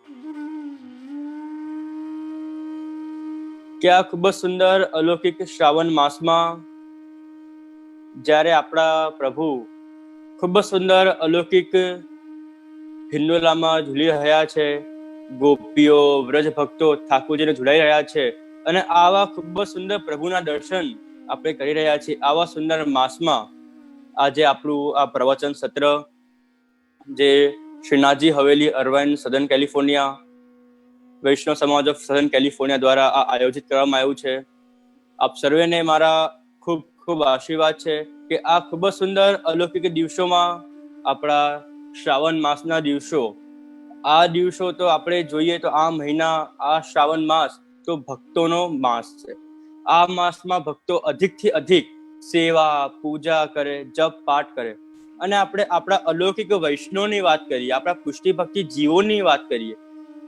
કે આ ખૂબ જ સુંદર અલૌકિક શ્રાવણ માસમાં જ્યારે આપણા પ્રભુ ખૂબ જ સુંદર અલૌકિક હિંડોલામાં ઝૂલી રહ્યા છે, ગોપીઓ વ્રજ ભક્તો ઠાકોરજીને ઝુલાઈ રહ્યા છે, અને આવા ખૂબ જ સુંદર પ્રભુના દર્શન આપણે કરી રહ્યા છીએ. આવા સુંદર માસમાં આજે આપણું આ પ્રવચન સત્ર જે શ્રીનાથજી હવેલી અરવાઈન સદર્ન કેલિફોર્નિયા વૈષ્ણવ સમાજ ઓફ સદર્ન કેલિફોર્નિયા દ્વારા આ આયોજિત કરવામાં આવ્યું છે. આપ સર્વેને મારા ખૂબ ખૂબ આશીર્વાદ છે કે આ ખૂબ જ સુંદર અલૌકિક દિવસોમાં આપણા શ્રાવણ માસના દિવસો, આ દિવસો તો આપણે જોઈએ તો આ મહિના, આ શ્રાવણ માસ તો ભક્તોનો માસ છે. આ માસમાં ભક્તો અધિકથી અધિક સેવા પૂજા કરે, જપ પાઠ કરે, અને આપણે આપણા અલૌકિક વૈષ્ણવની વાત કરીએ, આપણા પુષ્ટિ ભક્તિ જીવોની વાત કરીએ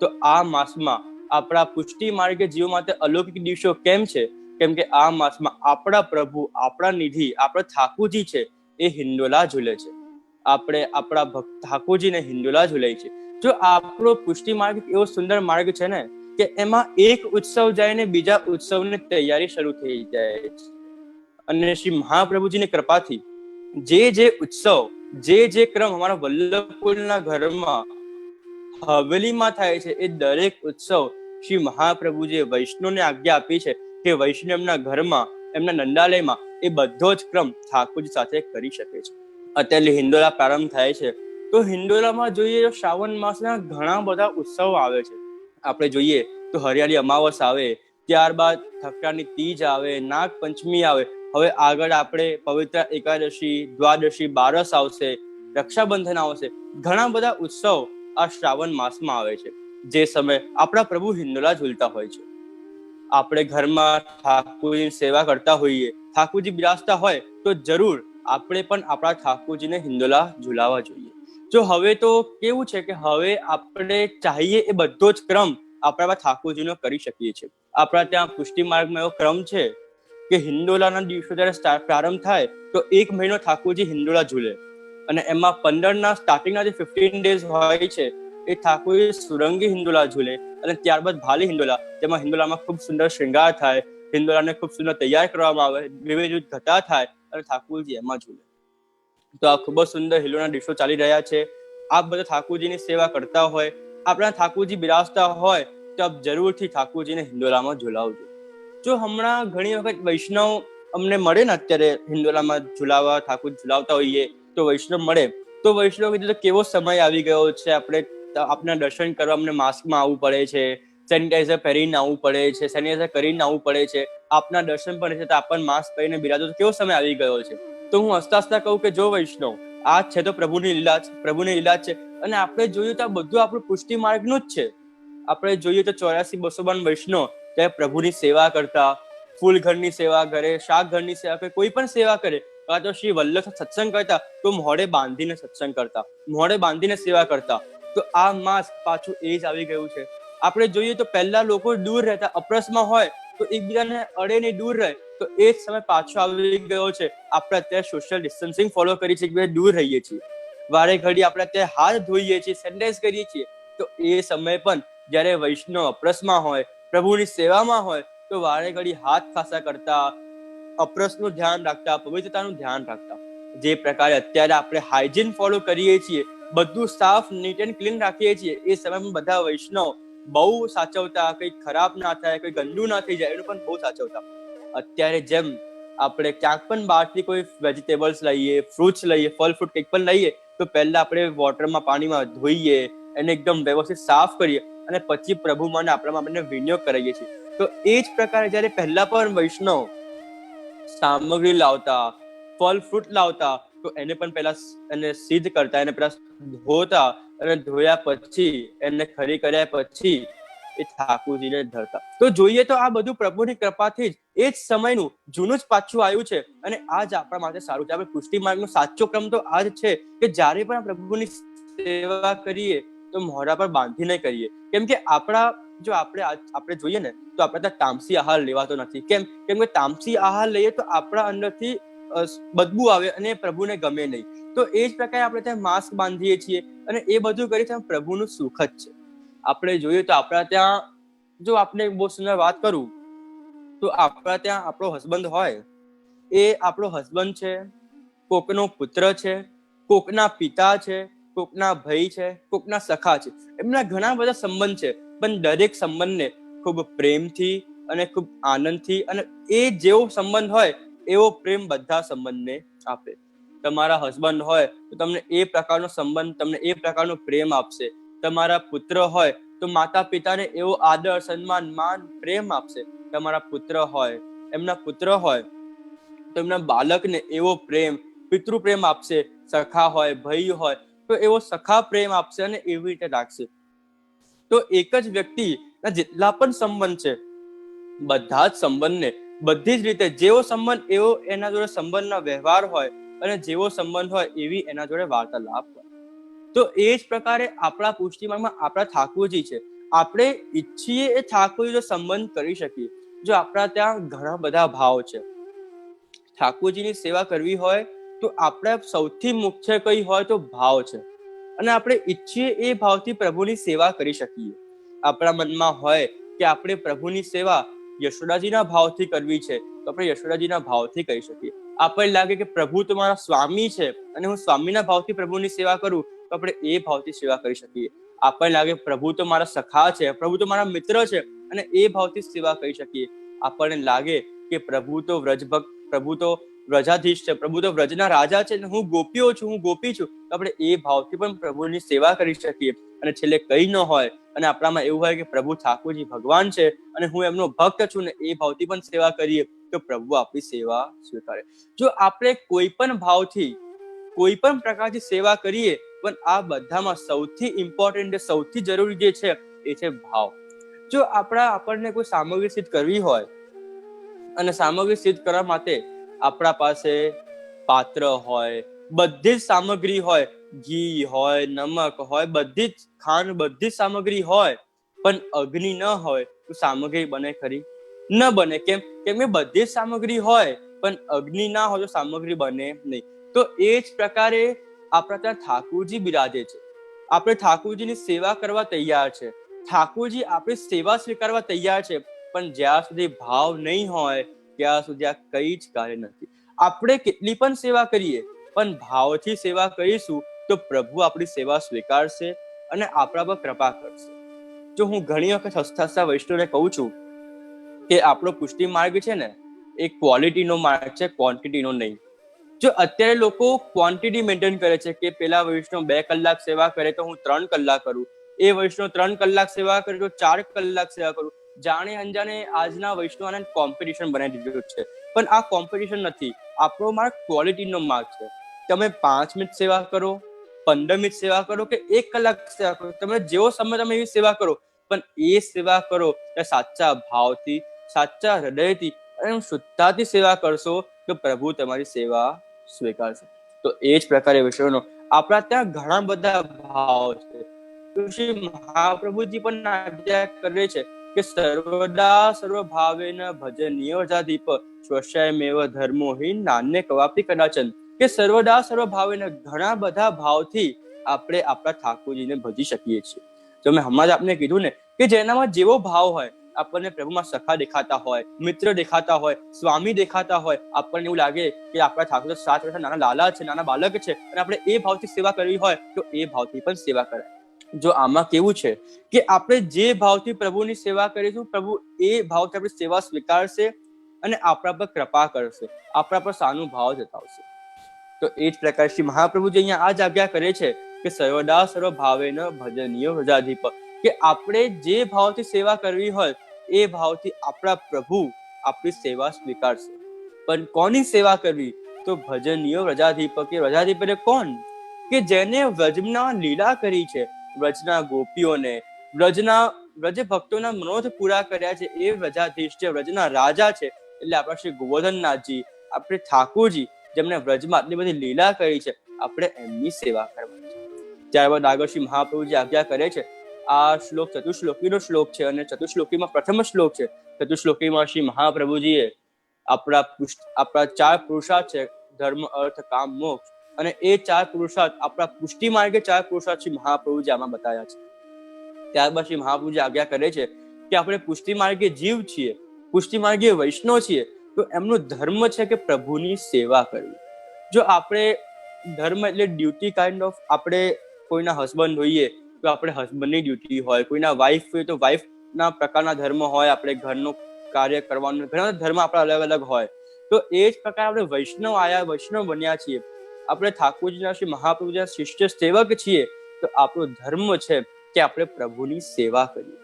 તો આ માસમાં આપણા પુષ્ટિ માર્ગ જીવો માટે અલૌકિક દિવસો કેમ છે? કેમ કે આ માસમાં આપણા પ્રભુ, આપણા નિધિ, આપણા ઠાકોરજી છે એ હિંડોલા ઝૂલે છે. આપણે આપણા ભક્ત ઠાકોરજીને હિંડોલા ઝૂલાય છે. જો આપણો પુષ્ટિ માર્ગ એવો સુંદર માર્ગ છે ને કે એમાં એક ઉત્સવ જાય ને બીજા ઉત્સવની તૈયારી શરૂ થઈ જાય છે. અને શ્રી મહાપ્રભુજીની કૃપાથી જે ઉત્સવ, જે ક્રમ અમારા વલ્લભકુલના ઘરમાં હવેલીમાં થાય છે, એ દરેક ઉત્સવ શ્રી મહાપ્રભુજીએ વૈષ્ણવને આજ્ઞા આપી છે કે વૈષ્ણવ એમના ઘરમાં, એમના નંદાલયમાં એ બધો જ ક્રમ ઠાકોરજી સાથે કરી શકે છે. અત્યારે હિંડોલા પ્રારંભ થાય છે તો હિંડોલામાં જોઈએ તો શ્રાવણ માસના ઘણા બધા ઉત્સવો આવે છે. આપણે જોઈએ તો હરિયાળી અમાવસ આવે, ત્યારબાદ ઠક્કરાની તીજ આવે, નાગ પંચમી આવે, હવે આગળ આપણે પવિત્ર એકાદશી, દ્વાદશી, બારસ આવશે, રક્ષાબંધન આવશે. ઘણા બધા ઉત્સવ આ શ્રાવણ માસમાં આવે છે, જે સમયે આપણા પ્રભુ હિંડોલા ઝૂલતા હોય છે. આપણે ઘરમાં ઠાકોરજીની સેવા કરતા હોઈએ, ઠાકોરજી બિરાજતા હોય તો જરૂર આપણે પણ આપણા ઠાકોરજીને હિંડોલા ઝુલાવવા જોઈએ. જો હવે તો કેવું છે કે હવે આપણે ચાહીએ એ બધો જ ક્રમ આપણા ઠાકોરજીનો કરી શકીએ છીએ. આપણા ત્યાં પુષ્ટિ માર્ગમાં એવો ક્રમ છે કે હિંડોલાના દિવસો જ્યારે પ્રારંભ થાય તો 1 મહિનો ઠાકોરજી હિંડોલા ઝૂલે, અને એમાં 15ના સ્ટાર્ટિંગના જે 15 ડેઝ હોય છે એ ઠાકોરજી સુરંગી હિંડોલા ઝૂલે, અને ત્યારબાદ ભાલી હિંડોલા, જેમાં હિંડોલામાં ખૂબ સુંદર શૃંગાર થાય, હિંડોલાને ખૂબ સુંદર તૈયાર કરવામાં આવે, વિવિધ ઘટા થાય અને ઠાકોરજી એમાં ઝૂલે. તો આ ખૂબ જ સુંદર હિંડોલાના દિવસો ચાલી રહ્યા છે. આપ બધા ઠાકોરજીની સેવા કરતા હોય, આપણા ઠાકોરજી બિરાજતા હોય તો આપ જરૂરથી ઠાકોરજીને હિંડોલામાં ઝુલાવજો. જો હમણાં ઘણી વખત વૈષ્ણવ અમને મળે ને, અત્યારે હિંડોલામાં ઝુલાવવા, ઠાકોર ઝુલાવતા હોઈએ તો વૈષ્ણવ મળે તો વૈષ્ણવ કીધું તો કેવો સમય આવી ગયો છે, આપણે આપના દર્શન કરવા અમને માસ્કમાં આવવું પડે છે, સેનિટાઈઝર પહેરીને આવવું પડે છે, સેનિટાઈઝર કરીને આવવું પડે છે, આપના દર્શન પણ છે તો આપણને માસ્ક પહેરીને બિરાજો, તો કેવો સમય આવી ગયો છે. તો હું હસતા હસતા કહું કે જો વૈષ્ણવ, આ છે તો પ્રભુની લીલા, પ્રભુની લીલા છે. અને આપણે જોઈએ તો આ બધું આપણું પુષ્ટિ માર્ગનું જ છે. આપણે જોઈએ તો 84-252 વૈષ્ણવ ત્યાં પ્રભુની સેવા કરતા, ફૂલ ઘરની સેવા કરે, શાક ઘરની સેવા કરે, કોઈ પણ સેવા કરે, કાં તો શ્રી વલ્લભ સત્સંગ કરતા તો મોઢે બાંધીને સત્સંગ કરતા, મોઢે બાંધીને સેવા કરતા. તો આ માસ પાછું એ જ આવી ગયું છે. આપણે જોઈએ તો પહેલા લોકો દૂર રહેતા, અપરસમાં હોય તો એકબીજાને અડે નહીં, દૂર રહે, તો એ જ સમય પાછો આવી ગયો છે. આપણે અત્યારે સોશિયલ ડિસ્ટન્સિંગ ફોલો કરીએ છીએ, એકબીજા દૂર રહીએ છીએ, વારે ઘડી આપણે અત્યારે હાથ ધોઈએ છીએ, સેનિટાઈઝ કરીએ છીએ. તો એ સમય પણ જ્યારે વૈષ્ણવ અપરસમાં હોય, પ્રભુની સેવામાં હોય તો વારે ઘડી હાથ ખાસા કરતા, અપરસનું ધ્યાન રાખતા, પવિત્રતાનું ધ્યાન રાખતા. જે પ્રકારે અત્યારે આપણે હાઇજીન ફોલો કરીએ છીએ, બધું સાફ, નીટ એન્ડ ક્લીન રાખીએ છીએ, એ સમયમાં બધા વૈષ્ણવ બહુ સાચવતા, કંઈ ખરાબ ના થાય, કંઈ ગંદુ ના થઈ જાય, એનું પણ બહુ સાચવતા. અત્યારે જેમ આપણે ક્યાંક પણ બહારથી કોઈ વેજીટેબલ્સ લઈએ, ફ્રૂટ્સ લઈએ, ફળ ફ્રૂટ કંઈક પણ લઈએ તો પહેલા આપણે વોટરમાં, પાણીમાં ધોઈએ, એને એકદમ વ્યવસ્થિત સાફ કરીએ અને પછી પ્રભુમાં આપણામાં આપણે વિનિયોગ કરીએ છીએ. તો એ જ પ્રકારે જ્યારે પહેલા પણ વૈષ્ણવ સામગ્રી લાવતા, ફળ ફ્રૂટ લાવતા તો એને પણ પહેલા એને સિદ્ધ કરતા, એને પહેલા ધોતા, અને ધોયા પછી એને ખરી કર્યા પછી એ ઠાકોરજીને ધરતા. તો જોઈએ તો આ બધું પ્રભુની કૃપાથી જ એ જ સમયનું જૂનું જ પાછું આવ્યું છે, અને આ જ આપણા માટે સારું છે. આપણે પુષ્ટિ માર્ગનો સાચો ક્રમ તો આ જ છે કે જ્યારે પણ પ્રભુની સેવા કરીએ તો મોઢા પર બાંધીને કરીએ. કેમ કે જો આપણે જોઈએ ને તો આપણે ત્યાં તામસી આહાર લેવાતો નથી. કેમ કે તામસી આહાર લઈએ તો આપણા અંદરથી બદબુ આવે અને પ્રભુને ગમે નહીં. તો એ જ પ્રકારે આપણે ત્યાં માસ્ક બાંધીએ છીએ અને એ બધું કરીએ તો પ્રભુનું સુખ જ છે. આપણે જોઈએ તો આપણા ત્યાં, જો આપણે બહુ સુંદર વાત કરું તો આપણા ત્યાં આપણો હસબન્ડ હોય, એ આપણો હસબન્ડ છે, કોકનો પુત્ર છે, કોકના પિતા છે, કોકના ભાઈ છે, કોકના સખા છે. એમના ઘણા બધા સંબંધ છે, પણ દરેક સંબંધને ખૂબ પ્રેમથી અને ખૂબ આનંદથી, અને એ જેવો સંબંધ હોય એવો પ્રેમ બધા સંબંધને આપે. તમારા હસબન્ડ હોય તો તમને એ પ્રકારનો સંબંધ, તમને એ પ્રકારનો પ્રેમ આપશે. તમારા પુત્ર હોય તો માતા પિતાને એવો આદર, સન્માન, માન, પ્રેમ આપશે. તમારા પુત્ર હોય, એમના પુત્ર હોય તો એમના બાળકને એવો પ્રેમ, પિતૃ પ્રેમ આપશે. સખા હોય, ભાઈ હોય તો એવો સખા પ્રેમ આપશે અને એવી રીતે રાખશે. તો એક જ વ્યક્તિના જેટલા પણ સંબંધ છે, બધા જ સંબંધને બધી જ રીતે, જેવો સંબંધ એવો એના જોડે સંબંધના વ્યવહાર હોય, અને જેવો સંબંધ હોય એવી એના જોડે વાર્તાલાપ હોય. તો એ જ પ્રકારે આપણા પુષ્ટિમાર્ગમાં આપણા ઠાકોરજી છે. આપણે ઈચ્છીએ એ ઠાકોરજી જો સંબંધ કરી શકીએ. જો આપણા ત્યાં ઘણા બધા ભાવ છે, ઠાકોરજીની સેવા કરવી હોય તો આપણે સૌથી મુખ્ય કઈ હોય તો ભાવ છે. અને આપણે ઈચ્છીએ એ ભાવથી પ્રભુની સેવા કરી શકીએ. આપણા મનમાં હોય કે આપણે પ્રભુની સેવા યશોદાજીના ભાવથી કરવી છે, તો આપણે યશોદાજીના ભાવથી કરી શકીએ. આપણને લાગે કે પ્રભુ તો મારા સ્વામી છે અને હું સ્વામીના ભાવથી પ્રભુની સેવા કરું, તો આપણે એ ભાવથી સેવા કરી શકીએ. આપણને લાગે પ્રભુ તો મારા સખા છે, પ્રભુ તો મારા મિત્ર છે, અને એ ભાવથી સેવા કરી શકીએ. આપણને લાગે કે પ્રભુ તો વ્રજભક્ત, પ્રભુ તો વ્રજાધીશ છે, પ્રભુ તો વ્રજના રાજા છે, હું ગોપીઓ છું, હું ગોપી છું, તો આપણે એ ભાવથી પણ પ્રભુની સેવા કરી શકીએ. અને છેલ્લે કઈ ન હોય અને આપણામાં એવું હોય કે પ્રભુ ઠાકોરજી ભગવાન છે અને હું એમનો ભક્ત છું, ને એ ભાવથી પણ સેવા કરીએ તો પ્રભુ આપણી સેવા સ્વીકારે. જો આપણે કોઈ પણ ભાવથી, કોઈ પણ પ્રકારની સેવા કરીએ, પણ આ બધામાં સૌથી ઇમ્પોર્ટન્ટ, સૌથી જરૂરી જે છે એ છે ભાવ. જો આપણને કોઈ સામગ્રી સિદ્ધ કરવી હોય, અને સામગ્રી સિદ્ધ કરવા માટે આપણા પાસે પાત્ર હોય, બધી જ સામગ્રી હોય, ઘી હોય, નમક હોય, બધી જ ખાંડ, બધી જ સામગ્રી હોય, પણ અગ્નિ ન હોય તો સામગ્રી બને ખરી? ન બને. કેમ? કેમ કે બધી જ સામગ્રી હોય પણ અગ્નિ ના હોય તો સામગ્રી બને નહીં. તો એ જ પ્રકારે આપણા ત્યાં ઠાકોરજી બિરાજે છે. આપણે ઠાકોરજીની સેવા કરવા તૈયાર છે, ઠાકોરજી આપણી સેવા સ્વીકારવા તૈયાર છે, પણ જ્યાં સુધી ભાવ નહીં હોય ત્યાં સુધી આ કઈ જ કાર્ય નથી. આપણે કેટલી પણ સેવા કરીએ, પણ ભાવથી સેવા કરીશું તો પ્રભુ આપણી સેવા સ્વીકારશે અને આપણા પર કૃપા કરશે. જો હું ઘણી વખત હસ્તાશા વૈષ્ણવને કહું છું કે આપણો પુષ્ટિ માર્ગ છે ને, એ ક્વોલિટીનો માર્ગ છે, ક્વોન્ટિટીનો નહીં. જો અત્યારે લોકો ક્વોન્ટિટી મેન્ટેન કરે છે કે પેલા વૈષ્ણવ 2 કલાક સેવા કરે તો હું 3 કલાક કરું, એ વૈષ્ણવ 3 કલાક સેવા કરે તો 4 કલાક સેવા કરું. જાણે અંજાણે આજના વૈષ્ણવને કોમ્પિટિશન બનાવી દીધું છે. પણ આ કોમ્પિટિશન નથી. આપણો માર્ગ ક્વોલિટીનો માર્ગ છે. તમે 5 મિનિટ સેવા કરો, 15 મિનિટ સેવા કરો કે 1 કલાક સેવા કરો, તમે જેવો સમય તમે એવી સેવા કરો, પણ એ સેવા કરો એ સાચા ભાવથી, સાચા હૃદયથી અને શુદ્ધતાથી સેવા કરશો તો પ્રભુ તમારી સેવા સ્વીકારશે. તો એ જ પ્રકારે વિષયોનો આપણા ત્યાં ઘણા બધા ભાવ છે. શ્રી મહાપ્રભુજી પણ આજ્ઞા કરે છે કે સર્વદા સર્વ ભાવેન ભજનીય જાદીપ સ્વસ્યમેવ ધર્મો હિ નાન્ય કવાપી કદાચન. કે સર્વદા સર્વ ભાવેન, ઘણા બધા ભાવથી આપણે આપણા ઠાકોરજીને ભજી શકીએ છીએ. તો મેં હમણાં જ આપને કીધું ને કે જેનામાં જેવો ભાવ હોય, આપણને પ્રભુમાં સખા દેખાતા હોય, મિત્ર દેખાતા હોય, સ્વામી દેખાતા હોય, આપણને એવું લાગે કે આપણા ઠાકોર 7 વર્ષના નાના લાલા છે, નાના બાળક છે, અને આપણે એ ભાવથી સેવા કરવી હોય તો એ ભાવથી પણ સેવા કરાય. જો આમાં કેવું છે કે આપણે જે ભાવથી પ્રભુની સેવા કરીશું, પ્રભુ એ ભાવથી આપણી સેવા સ્વીકારશે અને આપણા પર કૃપા કરશે, આપણા પર સાનું ભાવ જતાવશે. તો એ જ પ્રકાર શ્રી મહાપ્રભુજી અહીંયા આ જ આજ્ઞા કરે છે કે સર્વદા સર્વ ભાવેન ભજનીય વ્રજાધિપ, કે આપણે જે ભાવથી સેવા કરવી હોય એ ભાવથી આપણા પ્રભુ આપણી સેવા સ્વીકારશે. પણ કોની સેવા કરવી? તો ભજનીય વ્રજાધિપ. કે વ્રજાધિપ એટલે કોણ? કે જેને વ્રજના લીલા કરી છે, વ્રજના ગોપીઓને, વ્રજ ભક્તોના મનોરથ પૂરા કર્યા છે, એ વ્રજાધીશ છે, વ્રજના રાજા છે. એટલે આપણા શ્રી ગોવર્ધનનાથજી, આપણે ઠાકોરજી, જેમને વ્રજમાં આટલી બધી લીલા કરી છે, આપણે એમની સેવા કરવાની છે. ત્યારબાદ આગળ શ્રી મહાપ્રભુજી આજ્ઞા કરે છે. આ શ્લોક ચતુશ્લોકીનો શ્લોક છે અને ચતુશ્લોકીમાં પ્રથમ શ્લોક છે. ચતુશ્લોકીમાં શ્રી મહાપ્રભુજીએ આપણા 4 પુરુષાર્થ છે, ધર્મ, અર્થ, કામ, મોક્ષ, અને એ 4 પુરુષાર્થ આપણા પુષ્ટિ માર્ગે 4 પુરુષાર્થ શ્રી મહાપ્રભુજી આમાં બતાવ્યા છે. ત્યારબાદ શ્રી મહાપ્રભુજી આજ્ઞા કરે છે કે આપણે પુષ્ટિ માર્ગે જીવ છીએ, પુષ્ટિ માર્ગે વૈષ્ણવ છીએ, તો એમનો ધર્મ છે કે પ્રભુની સેવા કરવી. જો આપણે ધર્મ એટલે ડ્યુટી કાઇન્ડ ઓફ, આપણે કોઈના હસબન્ડ હોઈએ તો આપણે હસબન્ડની ડ્યુટી હોય, કોઈના વાઇફ હોય તો વાઇફના પ્રકારના ધર્મ હોય, આપણે ઘરનું કાર્ય કરવાનું, ઘણા ધર્મ આપણા અલગ અલગ હોય. તો એ જ પ્રકાર આપણે વૈષ્ણવ બન્યા છીએ, આપણે ઠાકોરજીના શ્રી મહાપ્રભુજીના શિષ્ય સેવક છીએ, તો આપણો ધર્મ છે કે આપણે પ્રભુની સેવા કરીએ.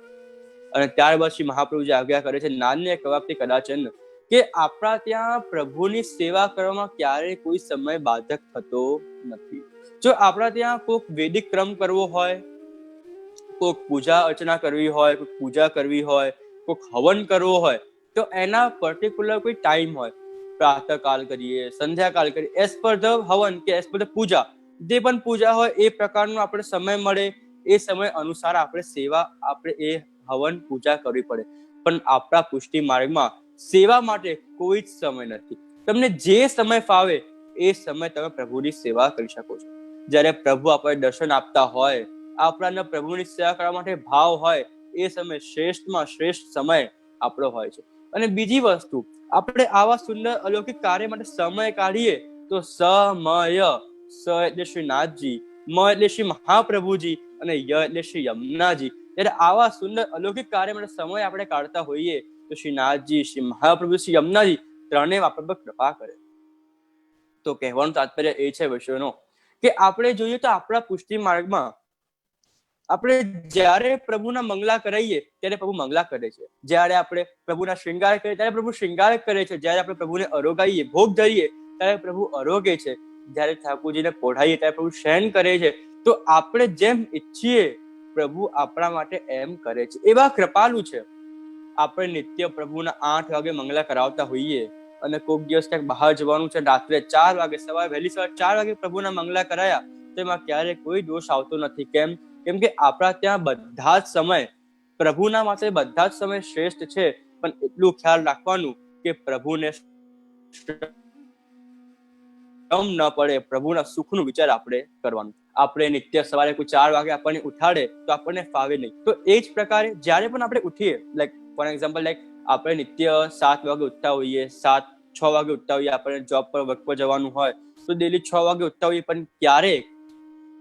અને ત્યારબાદ શ્રી મહાપ્રભુજી આજ્ઞા કરે છે નાન્ય કવાપથી કદાચન, કે આપણા ત્યાં પ્રભુની સેવા કરવામાં ક્યારેય કોઈ સમય બાધક થતો નથી. જો આપણા ત્યાં કોઈક વૈદિક ક્રમ કરવો હોય, કોઈક પૂજા અર્ચના કરવી હોય, કોઈક પૂજા કરવી હોય, કોઈક હવન કરવો હોય, તો એના પર્ટિક્યુલર કોઈ ટાઈમ હોય. પ્રાતઃકાલ કરીએ, સંધ્યાકાલ કરીએ, એઝ પર ધ હવન કે એઝ પર ધ પૂજા, જે પણ પૂજા હોય એ પ્રકારનો આપણે સમય મળે, એ સમય અનુસાર આપણે સેવા, આપણે એ હવન પૂજા કરવી પડે. પણ આપણા પુષ્ટિ માર્ગમાં સેવા માટે કોઈ જ સમય નથી. તમને જે સમય ફાવે એ સમય તમે પ્રભુની સેવા કરી શકો છો. જ્યારે પ્રભુ આપણને દર્શન આપતા હોય, આપણાને પ્રભુની સેવા કરવા માટે ભાવ હોય, એ સમય શ્રેષ્ઠમાં શ્રેષ્ઠ સમય આપણો હોય છે. અને બીજી વસ્તુ, આપણે આવા સુંદર અલૌકિક કાર્ય માટે સમય કાઢીએ તો સમય, સ એટલે શ્રી નાથજી, મ એટલે શ્રી મહાપ્રભુજી, અને ય એટલે શ્રી યમુનાજી. ત્યારે આવા સુંદર અલૌકિક કાર્ય માટે સમય આપણે કાઢતા હોઈએ તો શ્રી નાથજી, શ્રી મહાપ્રભુ, શ્રી યમુનાજી ત્રણેય આપણા પર કૃપા કરે. તો કહેવાનું તાત્પર્ય એ છે વિષયનો કે આપણે જોઈએ તો આપણા પુષ્ટિ માર્ગમાં આપણે જ્યારે પ્રભુના મંગલા કરાવીએ ત્યારે પ્રભુ મંગલા કરે છે, જ્યારે આપણે પ્રભુના શ્રૃંગાર કરીએ ત્યારે પ્રભુ શ્રૃંગાર કરે છે, જ્યારે આપણે પ્રભુને અરોગાઈએ, ભોગ ધરીએ ત્યારે પ્રભુ અરોગે છે, જ્યારે ઠાકોરજીને પોઢાઈએ ત્યારે પ્રભુ શયન કરે છે. તો આપણે જેમ ઈચ્છીએ પ્રભુ આપણા માટે એમ કરે છે. એવા કૃપાલુ છે. આપણે નિત્ય પ્રભુના 8 વાગે મંગલા કરાવતા હોઈએ અને કોઈક દિવસ ક્યાંક બહાર જવાનું છે, રાત્રે 4 વાગે, વહેલી સવારે 4 વાગે પ્રભુના મંગલા કરાયા, તો એમાં ક્યારેય કોઈ દોષ આવતો નથી. કેમ કે આપણા ત્યાં બધા જ સમય પ્રભુના માટે, બધા જ સમય શ્રેષ્ઠ છે. પણ એટલું ખ્યાલ રાખવાનું કે પ્રભુને ન પડે, પ્રભુના સુખનો વિચાર આપણે કરવાનો. આપણે નિત્ય સવારે કોઈ 4 વાગે આપણને ઉઠાડે તો આપણને ફાવે નહીં. તો એ જ પ્રકારે જ્યારે પણ આપણે ઉઠીએ, લાઈક ફોર એક્ઝામ્પલ, આપણે નિત્ય 7 વાગે ઉઠતા હોઈએ, 6 વાગે ઉઠતા હોઈએ, આપણે જોબ પર વર્ક પર જવાનું હોય તો ડેલી 6 વાગે ઉઠતા હોઈએ, પણ ક્યારેક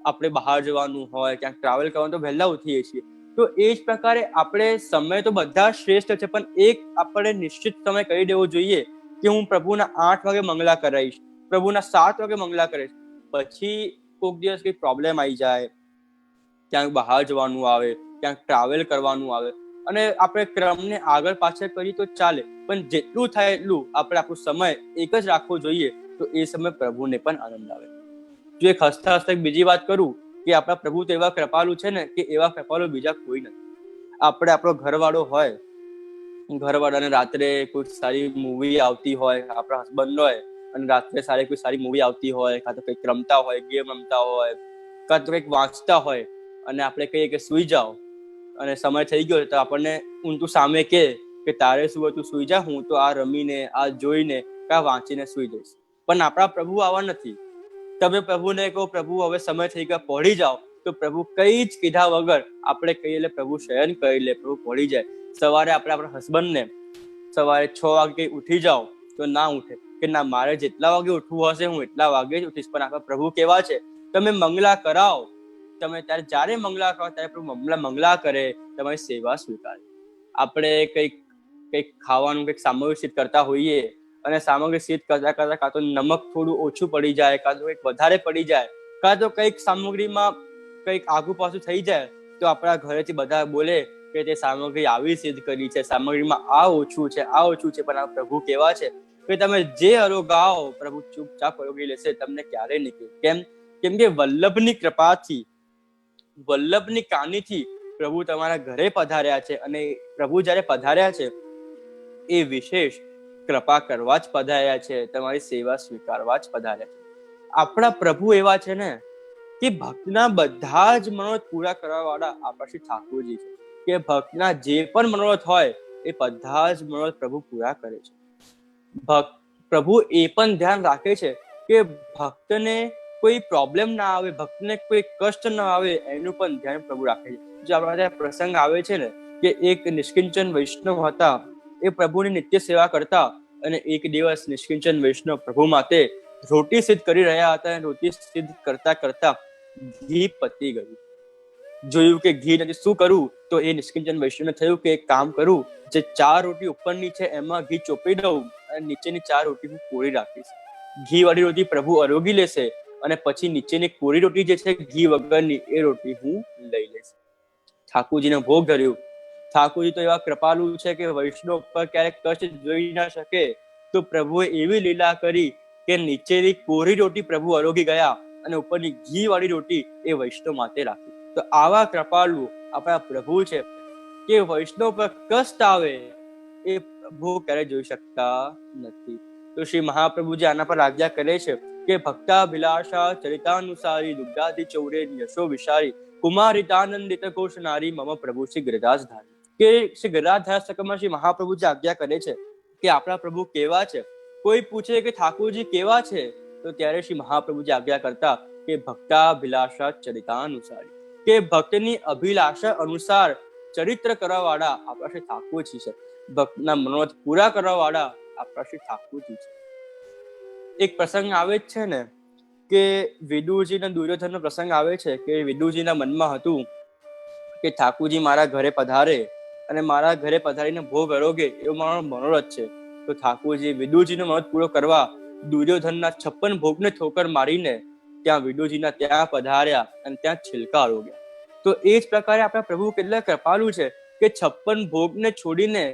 આપણે બહાર જવાનું હોય, ક્યાંક ટ્રાવેલ કરવાનું, તો વહેલા ઉઠીએ છીએ. તો એ જ પ્રકારે આપણે સમય તો બધા શ્રેષ્ઠ છે, પણ એક આપણે નિશ્ચિત સમય કરી દેવો જોઈએ કે હું પ્રભુના 8 વાગે મંગલા કરાવીશ, પ્રભુના 7 વાગે મંગલા કરીશ. પછી કોઈક દિવસ કઈ પ્રોબ્લેમ આવી જાય, ક્યાંક બહાર જવાનું આવે, ક્યાંક ટ્રાવેલ કરવાનું આવે, અને આપણે ક્રમને આગળ પાછળ કરીએ તો ચાલે, પણ જેટલું થાય એટલું આપણે આપણો સમય એક જ રાખવો જોઈએ, તો એ સમય પ્રભુને પણ આનંદ આવે. જો એક હસતા હસતા બીજી વાત કરું કે આપણા પ્રભુ તો એવા કૃપાલુ છે ને કે એવા કૃપાલુ બીજા કોઈ નથી. આપણે આપણો ઘરવાળો હોય, ઘરવાળાને રાત્રે કોઈ સારી મૂવી આવતી હોય, આપણા હસબન્ડ હોય અને રાત્રે કોઈ સારી મૂવી આવતી હોય, કાં તો કંઈક રમતા હોય, ગેમ રમતા હોય, કાં તો કંઈક વાંચતા હોય, અને આપણે કહીએ કે સુઈ જાઓ, અને સમય થઈ ગયો તો આપણને ઊંધું સામે કે તારે શું હતું, સુઈ જા, હું તો આ રમીને, આ જોઈને, કા વાંચીને સુઈ જઈશ. પણ આપણા પ્રભુ આવા નથી. તમે પ્રભુને કહો પ્રભુ હવે સમય થઈ ગયો, પહોળી જાઓ, તો પ્રભુ કઈ જ કીધા વગર આપણે કહીએ એટલે પ્રભુ શયન કરી લે, પ્રભુ પહોળી જાય. સવારે આપણે આપણા હસબન્ડને સવારે 6 વાગે ઉઠી જાઓ તો ના ઉઠે, કે ના, મારે જેટલા વાગે ઉઠવું હશે હું એટલા વાગે જ ઉઠીશ. પણ આપણા પ્રભુ કેવા છે, તમે મંગલા કરાવો, તમે જ્યારે મંગલા કરો ત્યારે પ્રભુ મંગલા કરે, તમારી સેવા સ્વીકારે. આપણે કંઈક ખાવાનું, કંઈક સામગ્રી સિદ્ધ કરતા હોઈએ અને સામગ્રી સિદ્ધ કરતા કરતા કાં તો નમક થોડું ઓછું પડી જાય, કાં તો કંઈક વધારે પડી જાય, કાં તો કંઈક સામગ્રીમાં કંઈક આગુ પાછું થઈ જાય, તો આપણા ઘરેથી બધા બોલે કે તે સામગ્રી આવી સિદ્ધ કરી છે, સામગ્રીમાં આ ઓછું છે, આ ઓછું છે. પણ આ પ્રભુ કેવા છે કે તમે જે અરોગાઓ પ્રભુ ચૂપચાપ અરોગી લેશે, તમને ક્યારેય નહીં. કેમ કે વલ્લભની કૃપાથી, વલ્લભની કાનીથી પ્રભુ તમારા ઘરે પધાર્યા છે, અને પ્રભુ જ્યારે પધાર્યા છે એ વિશેષ કૃપા કરવા જ પધાર્યા છે, તમારી સેવા સ્વીકારવા જ પધાર્યા છે. આપણા પ્રભુ એવા છે ને કે ભક્તના બધા જ મનોરથ પૂરા કરવા વાળા આપણા શ્રી ઠાકોરજી છે, કે ભક્તના જે પણ મનોરથ હોય એ બધા જ મનોરથ પ્રભુ પૂરા કરે છે. પ્રભુ એ પણ ધ્યાન રાખે છે કે ભક્તને કોઈ પ્રોબ્લેમ ના આવે, ભક્તને કોઈ કષ્ટ ના આવે, એનું પણ ધ્યાન પ્રભુ રાખે છે. જે આપણા ત્યાં પ્રસંગ આવે છે ને કે એક નિષ્કિંચન વૈષ્ણવ હતા, એ પ્રભુની નિત્ય સેવા કરતા, અને એક દિવસ નિષ્કિંચન વૈષ્ણવ પ્રભુ માટે રોટી સિદ્ધ કરી રહ્યા હતા, અને રોટી સિદ્ધ કરતા કરતા ઘી પતી ગયું. જોયું કે ઘી નથી, શું કરું? તો એ નિષ્કિંચન વૈષ્ણવને થયું કે એક કામ કરું, જે 4 રોટી ઉપરની છે એમાં ઘી ચોપી દઉં અને નીચેની 4 રોટી હું કોરી રાખીશ. ઘી વાળી રોટી પ્રભુ આરોગી લેશે અને પછી નીચેની કોરી રોટી જે છે ઘી વગરની, એ રોટી હું લઈ લઈશ. ઠાકોરજીને ભોગ ધર્યું. ઠાકોરજી તો એવા કૃપાલુ છે કે વૈષ્ણવ પર ક્યારેક કષ્ટ જોઈ ના શકે, તો પ્રભુએ એવી લીલા કરી કે નીચેની કોરી રોટી પ્રભુ આરોગી ગયા અને ઉપરની ઘી વાળી રોટી એ વૈષ્ણવ માટે રાખી. તો આવા કૃપાલુ આપણા પ્રભુ છે કે વૈષ્ણવ પર કષ્ટ આવે એ પ્રભુ ક્યારે જોઈ શકતા નથી. તો શ્રી મહાપ્રભુજી આના પર આજ્ઞા કરે છે કે ભક્તાભિલાષા ચરિતાનુસારી દુગ્ધાદિ ચૌરે યશો વિશારી કુમારિતાનંદિત કોશ નારી મમ પ્રભુ શ્રી ગિરિરાજધારી. કે શ્રી ગિરિરાજધાર સ્તકમાં શ્રી મહાપ્રભુજી આજ્ઞા કરે છે કે આપણા પ્રભુ કેવા છે. કોઈ પૂછે કે ઠાકોરજી કેવા છે, તો ત્યારે શ્રી મહાપ્રભુજી આજ્ઞા કરતા કે ભક્તાભિલાષા ચરિતાનુસારી, કે ભક્તની અભિલાષા અનુસાર ચરિત્ર કરવા વાળા આપણા શ્રી ઠાકોરજી છે. ભક્તના મનોરથ પૂરા કરવા વાળા આપણા શ્રી ઠાકોરજી છે. એક પ્રસંગ આવે જ છે ને કે વિદુરજી અને દુર્યોધનનો પ્રસંગ આવે છે કે વિદુરજીના મનમાં હતું કે ઠાકોરજી મારા ઘરે પધારે અને મારા ઘરે પધારીને ભોગ આરોગે, એવો મારો મનોરથ છે. તો ઠાકોરજી વિદુરજીનો મનોરથ પૂરો કરવા દુર્યોધનના 56 ભોગને ઠોકર મારીને ત્યાં વિદુરજીના ત્યાં પધાર્યા અને ત્યાં છિલકા આરોગ્યા. તો એ જ પ્રકારે આપણા પ્રભુ કેટલા કૃપાળુ છે કે 56 ભોગને છોડીને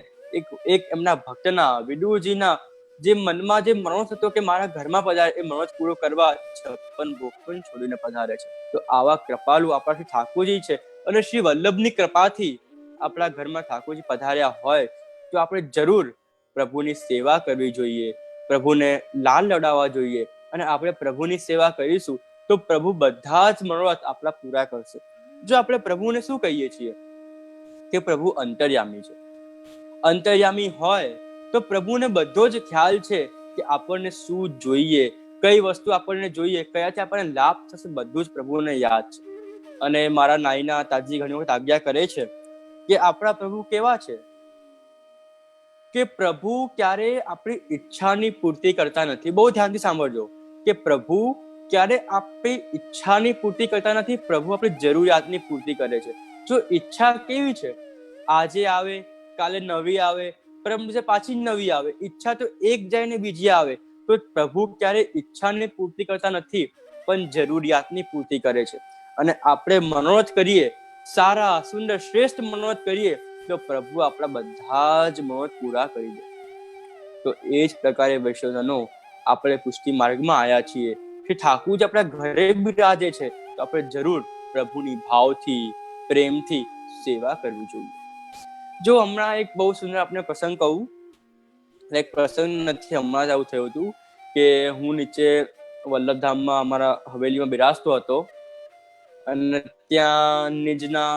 એક એમના ભક્તના વિદુરજીના જે મનમાં જે મનોરથ હતો કે મારા ઘરમાં પધારે, એ મનોરથ પૂરો કરવા 56 ભોગ પણ છોડીને પધારે છે. તો આવા કૃપાળુ આપણા શ્રી ઠાકોરજી છે. અને શ્રી વલ્લભની કૃપાથી આપણા ઘરમાં ઠાકોરજી પધાર્યા હોય તો આપણે જરૂર પ્રભુની સેવા કરવી જોઈએ, પ્રભુને લાલ લડાવવા જોઈએ. અને આપણે પ્રભુની સેવા કરીશું તો પ્રભુ બધા જ મનોરથ આપણા પૂરા કરશે. જો આપણે પ્રભુને શું કહીએ છીએ કે પ્રભુ અંતર્યામી છે. અંતર્યામી હોય તો પ્રભુને બધો જ ખ્યાલ છે કે આપણને શું જોઈએ, કઈ વસ્તુ આપણને જોઈએ, કયાથી આપણને લાભ થશે, બધું જ પ્રભુને યાદ છે. અને મારા નાઈના તાજી ઘણી વખત આજ્ઞા કરે છે કે આપણા પ્રભુ કેવા છે કે પ્રભુ ક્યારે આપણી ઈચ્છાની પૂર્તિ કરતા નથી. બહુ ધ્યાનથી સાંભળજો કે પ્રભુ ક્યારે આપણી ઈચ્છાની પૂર્તિ કરતા નથી, પ્રભુ આપણી જરૂરિયાતની પૂર્તિ કરે છે. જો ઈચ્છા કેવી છે, આજે આવે, કાલે નવી આવે, પરમ દિવસે પાછી નવી આવે. ઈચ્છા તો એક જાય ને બીજી આવે. તો પ્રભુ ક્યારે ઈચ્છાની પૂર્તિ કરતા નથી, પણ જરૂરિયાતની પૂર્તિ કરે છે. અને આપણે મનોરથ કરીએ, સારા સુંદર શ્રેષ્ઠ મનોરથ કરીએ, તો પ્રભુ આપણા બધા જ મનોરથ પૂરા કરી દે. તો એ જ પ્રકારે વૈષ્ણવજનો આપણે પુષ્ટિ માર્ગમાં આવ્યા છીએ. શ્રી ઠાકોરજી આપણા ઘરે બિરાજે છે, તો આપણે જરૂર પ્રભુની ભાવથી, પ્રેમથી સેવા કરવી જોઈએ. જો હમણાં એક બહુ સુંદર આપણે પ્રસંગ કહું, એક પ્રસંગ નથી, હમણાં જ આવું થયું હતું કે હું નીચે વલ્લભધામમાં અમારા હવેલીમાં બિરાજતો હતો અને ત્યાં નિજના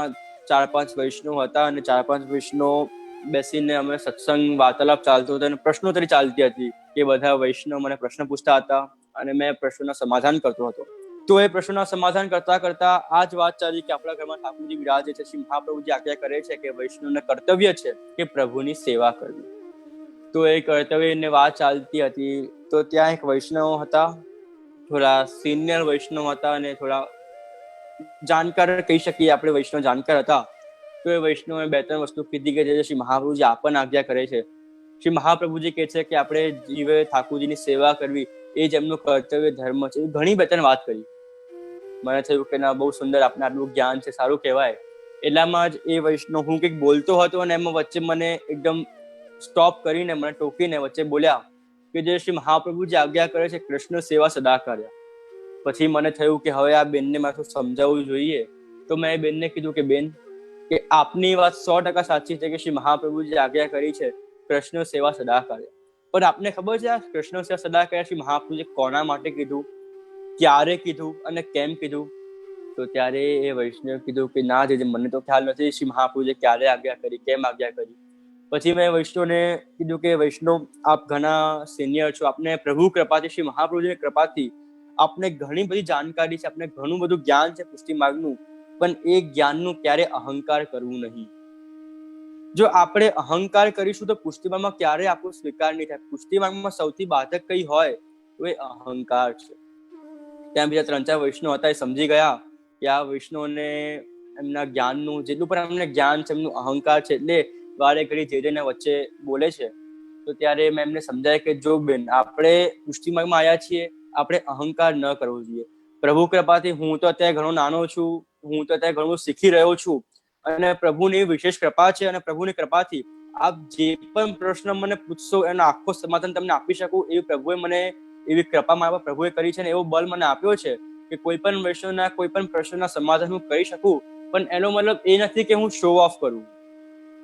4-5 વૈષ્ણવ હતા અને 4-5 વૈષ્ણવ બેસીને અમે સત્સંગ વાર્તાલાપ ચાલતો હતો અને પ્રશ્નોત્તરી ચાલતી હતી કે બધા વૈષ્ણવ મને પ્રશ્ન પૂછતા હતા અને મેં પ્રશ્નોના સમાધાન કરતો હતો. તો એ પ્રશ્નોના સમાધાન કરતા કરતા આ જ વાત ચાલી કે આપણા ઘરમાં ઠાકોરજી બિરાજે છે. શ્રી મહાપ્રભુજી આજ્ઞા કરે છે કે વૈષ્ણવને કર્તવ્ય છે કે પ્રભુની સેવા કરવી. તો એ કર્તવ્યની વાત ચાલતી હતી. તો ત્યાં એક વૈષ્ણવ હતા, થોડા સિનિયર વૈષ્ણવ હતા અને થોડા જાણકાર કહી શકીએ આપણે, વૈષ્ણવ જાણકાર હતા. તો એ વૈષ્ણવે 2-3 વસ્તુ કીધી કે જે શ્રી મહાપ્રભુજી આપણને આજ્ઞા કરે છે. શ્રી મહાપ્રભુજી કહે છે કે આપણે જીવે ઠાકોરજીની સેવા કરવી, એ જ એમનું કર્તવ્ય ધર્મ છે. ઘણી 2-3 વાત કરી. મને થયું કે ના, બહુ સુંદર, આપણે આટલું જ્ઞાન છે, સારું કહેવાય. એટલામાં જ એ વૈષ્ણવ, હું કંઈક બોલતો હતો અને એમાં વચ્ચે મને એકદમ સ્ટોપ કરીને મને ટોકીને વચ્ચે બોલ્યા કે જે શ્રી મહાપ્રભુજી આજ્ઞા કરે છે, કૃષ્ણ સેવા સદા કર્યા. પછી મને થયું કે હવે આ બેનને મારે સમજાવવું જોઈએ. તો મેં એ બેનને કીધું કે બેન, કે આપની વાત 100% સાચી છે કે શ્રી મહાપ્રભુજી આજ્ઞા કરી છે કૃષ્ણ સેવા સદા કરે. પણ આપને ખબર છે આ કૃષ્ણ સેવા સદા કરે શ્રી મહાપ્રભુજી કોના માટે કીધું, ક્યારે કીધું અને કેમ કીધું? તો ત્યારે એ વૈષ્ણવ કીધું કે ના જે મને તો ખ્યાલ નથી શ્રી મહાપ્રભુજી ક્યારે આજ્ઞા કરી, કેમ આજ્ઞા કરી. પછી મેં વૈષ્ણવને કીધું કે વૈષ્ણવ, આપ ઘણા સિનિયર છો, આપને પ્રભુ કૃપાથી, શ્રી મહાપ્રભુજીની કૃપાથી આપને ઘણી બધી જાણકારી છે, આપને ઘણું બધું જ્ઞાન છે પુષ્ટિ માર્ગનું, પણ એ જ્ઞાનનું ક્યારે અહંકાર કરવું નહીં. જો આપણે અહંકાર કરીશું તો પુષ્ટિમાર્ગમાં ક્યારે આપણો સ્વીકાર નહીં થાય. પુષ્ટિમાર્ગમાં સૌથી બાધક કઈ હોય તો એ અહંકાર છે. ત્યાં બીજા 3-4 વૈષ્ણવ હતા, એ સમજી ગયા કે આ વૈષ્ણવને એમના જ્ઞાનનું જેટલું પણ એમને જ્ઞાન છે, એમનું અહંકાર છે, એટલે વારે ઘડી જે વચ્ચે બોલે છે. તો ત્યારે મેં એમને સમજાય કે જો બેન, આપણે પુષ્ટિમાર્ગમાં આવ્યા છીએ, આપણે અહંકાર ન કરવો જોઈએ. પ્રભુ કૃપાથી હું તો અત્યારે ઘણો નાનો છું, હું તો અત્યારે ઘણું શીખી રહ્યો છું, અને પ્રભુની વિશેષ કૃપા છે, અને પ્રભુની કૃપાથી આપ જે પણ પ્રશ્ન મને પૂછશો એનો આખો સમાધાન તમને આપી શકું એવી પ્રભુએ મને એવી કૃપા મારા પ્રભુએ કરી છે, ને એવો બળ મને આપ્યો છે કે કોઈ પણ વૈષ્ણવના કોઈ પણ પ્રશ્નના સમાધાન હું કરી શકું. પણ એનો મતલબ એ નથી કે હું શો ઓફ કરું.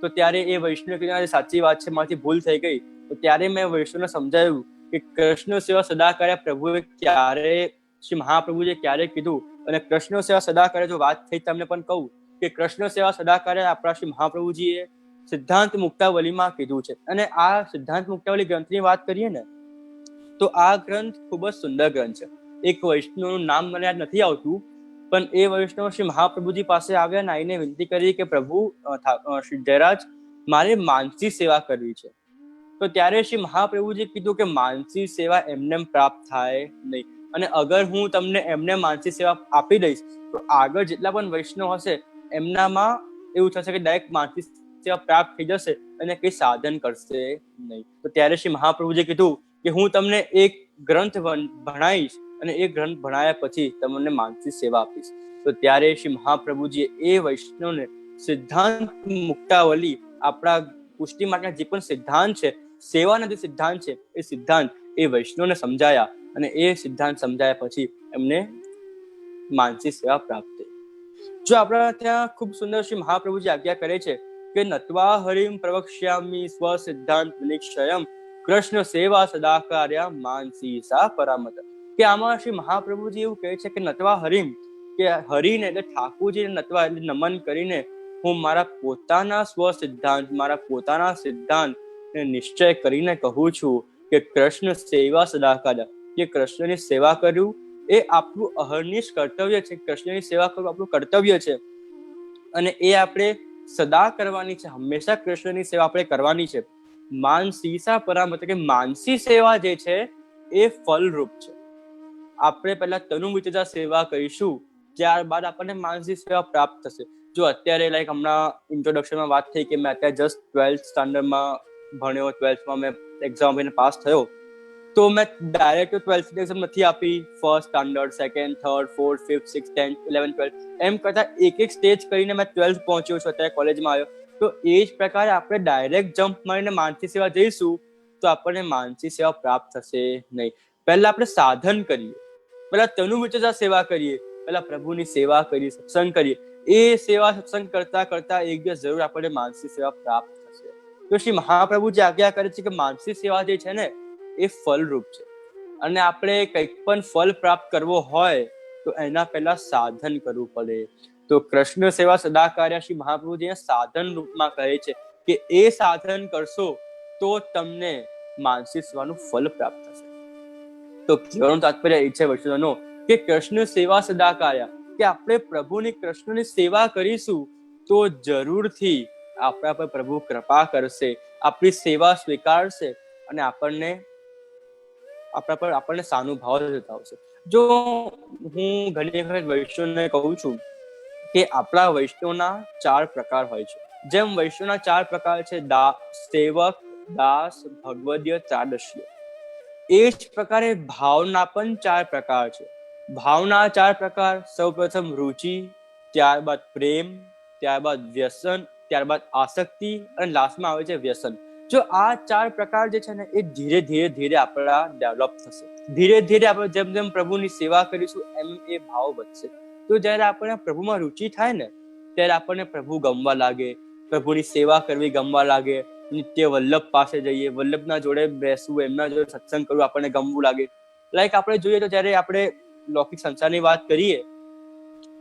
તો ત્યારે એ વૈષ્ણવ કીધું સાચી વાત છે, મારાથી ભૂલ થઈ ગઈ. તો ત્યારે મેં વૈષ્ણવને સમજાવ્યું કે કૃષ્ણ સેવા સદા કર્યા પ્રભુએ ક્યારે, શ્રી મહાપ્રભુએ ક્યારે કીધું. અને કૃષ્ણ સેવા સદા કરે, જો વાત થઈ તમને પણ કહું કે કૃષ્ણ સેવા સદા કરે આપણા શ્રી મહાપ્રભુજીએ સિદ્ધાંત મુક્તાવલીમાં કીધું છે. અને આ સિદ્ધાંત મુક્તાવલી ગ્રંથની વાત કરીએ ને તો આ ગ્રંથ ખૂબ જ સુંદર ગ્રંથ છે. એક વૈષ્ણવનું નામ મને યાદ નથી આવતું, પણ એ વૈષ્ણવ શ્રી મહાપ્રભુજી પાસે આવ્યા ને આવીને વિનંતી કરી કે પ્રભુ શ્રી જયરાજ, મારે માનસી સેવા કરવી છે. તો ત્યારે શ્રી મહાપ્રભુજી કીધું કે માનસી સેવા એમને પ્રાપ્ત થાય નહીં, અને અગર હું તમને એમને માનસી સેવા આપી દઈશ તો આગળ જેટલા પણ વૈષ્ણવ હશે એમનામાં એવું થશે કે ડાયરેક્ટ માનસી સેવા પ્રાપ્ત થઈ જશે અને કઈ સાધન કરશે નહીં. તો ત્યારે શ્રી મહાપ્રભુજીએ કીધું કે હું તમને એક ગ્રંથ ભણાવીશ, અને એ ગ્રંથ ભણાયા પછી તમને માનસી સેવા આપીશ. તો ત્યારે શ્રી મહાપ્રભુજીએ એ વૈષ્ણવને સિદ્ધાંત મુક્તાવલી, આપણા પુષ્ટિ માટેના જે પણ સિદ્ધાંત છે, સેવાના જે સિદ્ધાંત છે, એ સિદ્ધાંત એ વૈષ્ણવને સમજાયા, અને એ સિદ્ધાંત સમજાયા પછી એમને માનસી સેવા પ્રાપ્ત થઈ. જો આપણા ત્યાં ખૂબ સુંદર શ્રી મહાપ્રભુજી આજ્ઞા કરે છે કે નત્વા હરિમ પ્રવક્ષ્યામિ સ્વ સિદ્ધાંત નિશ્ચયમ કૃષ્ણ સેવા સદા કાર્યા માનસી સા પરામત. કે આમાં શ્રી મહાપ્રભુજી એવું કહે છે કે નત્વા હરિમ, કે હરિને એટલે ઠાકોરજીને નત્વા એટલે નમન કરીને હું મારા પોતાના સ્વ સિદ્ધાંત, મારા પોતાના સિદ્ધાંત નિશ્ચય કરીને કહું છું કે કૃષ્ણ સેવા સદા કાર્યા, કે કૃષ્ણની સેવા કર્યું એ આપણું અહર્નિશ કર્તવ્ય છે. કૃષ્ણની સેવા કરવું આપણું કર્તવ્ય છે, અને એ આપણે સદા કરવાની છે. હંમેશા કૃષ્ણની સેવા આપણે કરવાની છે. માનસીસા પરામત, કે માનસી સેવા જે છે એ ફલરૂપ છે. આપણે પહેલા તનુ વિચેતા સેવા કરીશું, ત્યારબાદ આપણને માનસી સેવા પ્રાપ્ત થશે. જો અત્યારે લાઈક હમણાં ઇન્ટ્રોડક્શનમાં વાત થઈ કે મેં અત્યારે જસ્ટ 12th સ્ટાન્ડર્ડમાં ભણ્યો, 12thમાં મેં એક્ઝામ આપીને પાસ થયો. તો મેં ડાયરેક્ટ 12th એક્ઝામ નથી આપી. First standard, second, third, fourth, fifth, 6th, 10th, 11th, 12th એમ કરતા એક સ્ટેજ કરીને મેં 12th પહોંચ્યો છું, અત્યારે કોલેજમાં આવ્યો. તો એ જ પ્રકારે આપણે ડાયરેક્ટ જમ્પ મારીને માનસી સેવા જઈશું તો આપણને માનસી સેવા પ્રાપ્ત થશે નહીં. પહેલા આપણે સાધન કરીએ, પહેલા તનુ વિચેતા સેવા કરીએ, પહેલા પ્રભુની સેવા કરીએ, સત્સંગ કરીએ. એ સેવા સત્સંગ કરતા કરતા એક દિવસ જરૂર આપણને માનસી સેવા પ્રાપ્ત થશે. તો શ્રી મહાપ્રભુ જે આજ્ઞા કરે છે કે માનસી સેવા જે છે ને એ ફલરૂપ છે, અને આપણે કંઈક પણ ફલ પ્રાપ્ત કરવો હોય તો એના પહેલા સાધન કરવું પડે. તો કૃષ્ણ સેવા સદા કાર્ય શ્રી મહાપ્રભુજી સાધન રૂપમાં કહે છે કે એ સાધન કરશો તો તમને માનસી સેવાનું ફલ પ્રાપ્ત થશે. તો કહેવાનું તાત્પર્ય એ છે વૈષ્ણવનો કે કૃષ્ણ સેવા સદા કાર્ય, કે આપણે પ્રભુની કૃષ્ણની સેવા કરીશું તો જરૂરથી આપણા પર પ્રભુ કૃપા કરશે, આપણી સેવા સ્વીકારશે, અને આપણને સાનુભાવ જતાવશે. જો હું ઘણી વખત વૈષ્ણવને કહું છું કે આપણા વૈષ્ણવના 4 પ્રકાર હોય છે. જેમ વૈષ્ણવના 4 પ્રકાર છે, સેવક, દાસ, ભગવદીય, ત્રાદશ્ય, એ જ પ્રકારે ભાવના પણ 4 પ્રકાર છે. ભાવના 4 પ્રકાર, સૌપ્રથમ રુચિ, ત્યારબાદ પ્રેમ, ત્યારબાદ વ્યસન, ત્યારબાદ આસક્તિ, અને લાસ્ટમાં આવે છે વ્યસન. જો આ 4 પ્રકાર જે છે ને એ ધીરે ધીરે આપણા ડેવલપ થશે. ધીરે ધીરે આપણે જેમ જેમ પ્રભુની સેવા કરીશું એમ એ ભાવ વધશે. તો જ્યારે આપણને પ્રભુમાં રુચિ થાય ને ત્યારે આપણને પ્રભુ ગમવા લાગે, પ્રભુની સેવા કરવી ગમવા લાગે, નિત્ય વલ્લભ પાસે જઈએ, વલ્લભના જોડે બેસવું, એમના જોડે સત્સંગ કરવું આપણને ગમવું લાગે. લાઈક આપણે જોઈએ તો જ્યારે આપણે લૌકિક સંસારની વાત કરીએ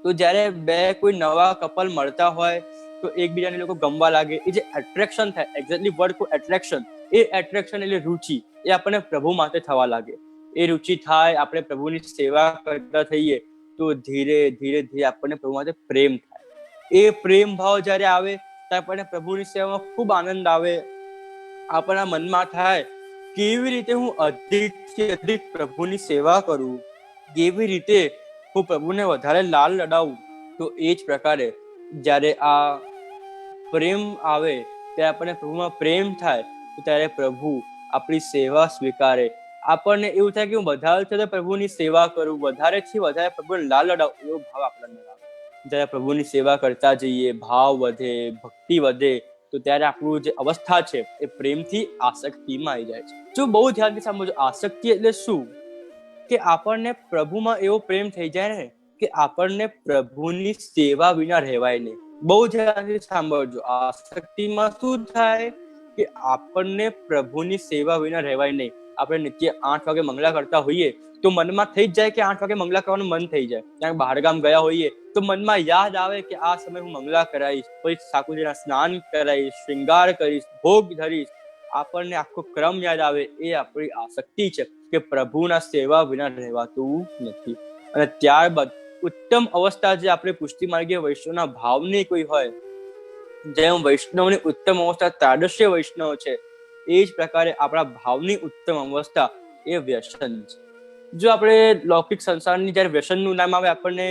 તો જ્યારે બે કોઈ નવા કપલ મળતા હોય તો એકબીજાને લોકો ગમવા લાગે. એ જે એટ્રેક્શન થાય, એક્ઝેક્ટલી વર્ડ કો એટ્રેક્શન, એ એટ્રેક્શન એટલે રુચિ, એ આપણને પ્રભુ માટે થવા લાગે. એ રુચિ થાય, આપણે પ્રભુની સેવા કરતા થઈએ તો ધીરે ધીરે ધીરે આપણને પ્રભુ માટે પ્રેમ થાય. એ પ્રેમ ભાવ જ્યારે આવે ત્યારે આપણને પ્રભુની સેવામાં ખૂબ આનંદ આવે. આપણા મનમાં થાય કેવી રીતે હું અધિકથી અધિક પ્રભુની સેવા કરું, કેવી રીતે હું પ્રભુને વધારે લાલ લડાવું. તો એ જ પ્રકારે જ્યારે આ પ્રેમ આવે, ત્યારે આપણને પ્રભુમાં પ્રેમ થાય, તો ત્યારે પ્રભુ આપણી સેવા સ્વીકારે. આપણને એવું થાય કે હું વધારે પ્રભુની સેવા કરું, વધારેથી વધારે પ્રભુને લાલ લડાવું, એવો ભાવ આપણને આવે. જ્યારે પ્રભુની સેવા કરતા જઈએ, ભાવ વધે, ભક્તિ વધે, તો ત્યારે આપણું જે અવસ્થા છે એ પ્રેમથી આસક્તિમાં આવી જાય છે. જો બહુ ધ્યાનથી સમજો, આસક્તિ એટલે શું? કે આપણને પ્રભુમાં એવો પ્રેમ થઈ જાય ને કે આપણને પ્રભુની સેવા વિના રહેવાય નહીં. બહુ ધ્યાનથી સાંભળજો, આસક્તિમાં શું થાય કે આપણને પ્રભુની સેવા વિના રહેવાય નહીં. આપણે નિત્ય 8 વાગે મંગળા કરતા હોઈએ તો મનમાં થઈ જ જાય કે 8 વાગે મંગળા કરવાનું મન થઈ જાય. ક્યાંક બહાર ગામ ગયા હોઈએ તો મનમાં યાદ આવે કે આ સમય હું મંગળા કરાવીશ, પછી ઠાકોરજીના સ્નાન કરાવીશ, શ્રૃંગાર કરીશ, ભોગ ધરીશ. આપણને આખો ક્રમ યાદ આવે. એ આપણી આસક્તિ છે કે પ્રભુના સેવા વિના રહેવાતું નથી. અને ત્યારબાદ ઉત્તમ અવસ્થા જે આપણે પુષ્ટિ માર્ગીય વૈષ્ણવના ભાવની કોઈ હોય, જેમ વૈષ્ણવની ઉત્તમ અવસ્થા તાદૃશ્ય વૈષ્ણવ છે, એ જ પ્રકારે આપણા ભાવની ઉત્તમ અવસ્થા એ વ્યસન છે. જો આપણે લૌકિક સંસારની જ્યારે વ્યસનનું નામ આવે, આપણને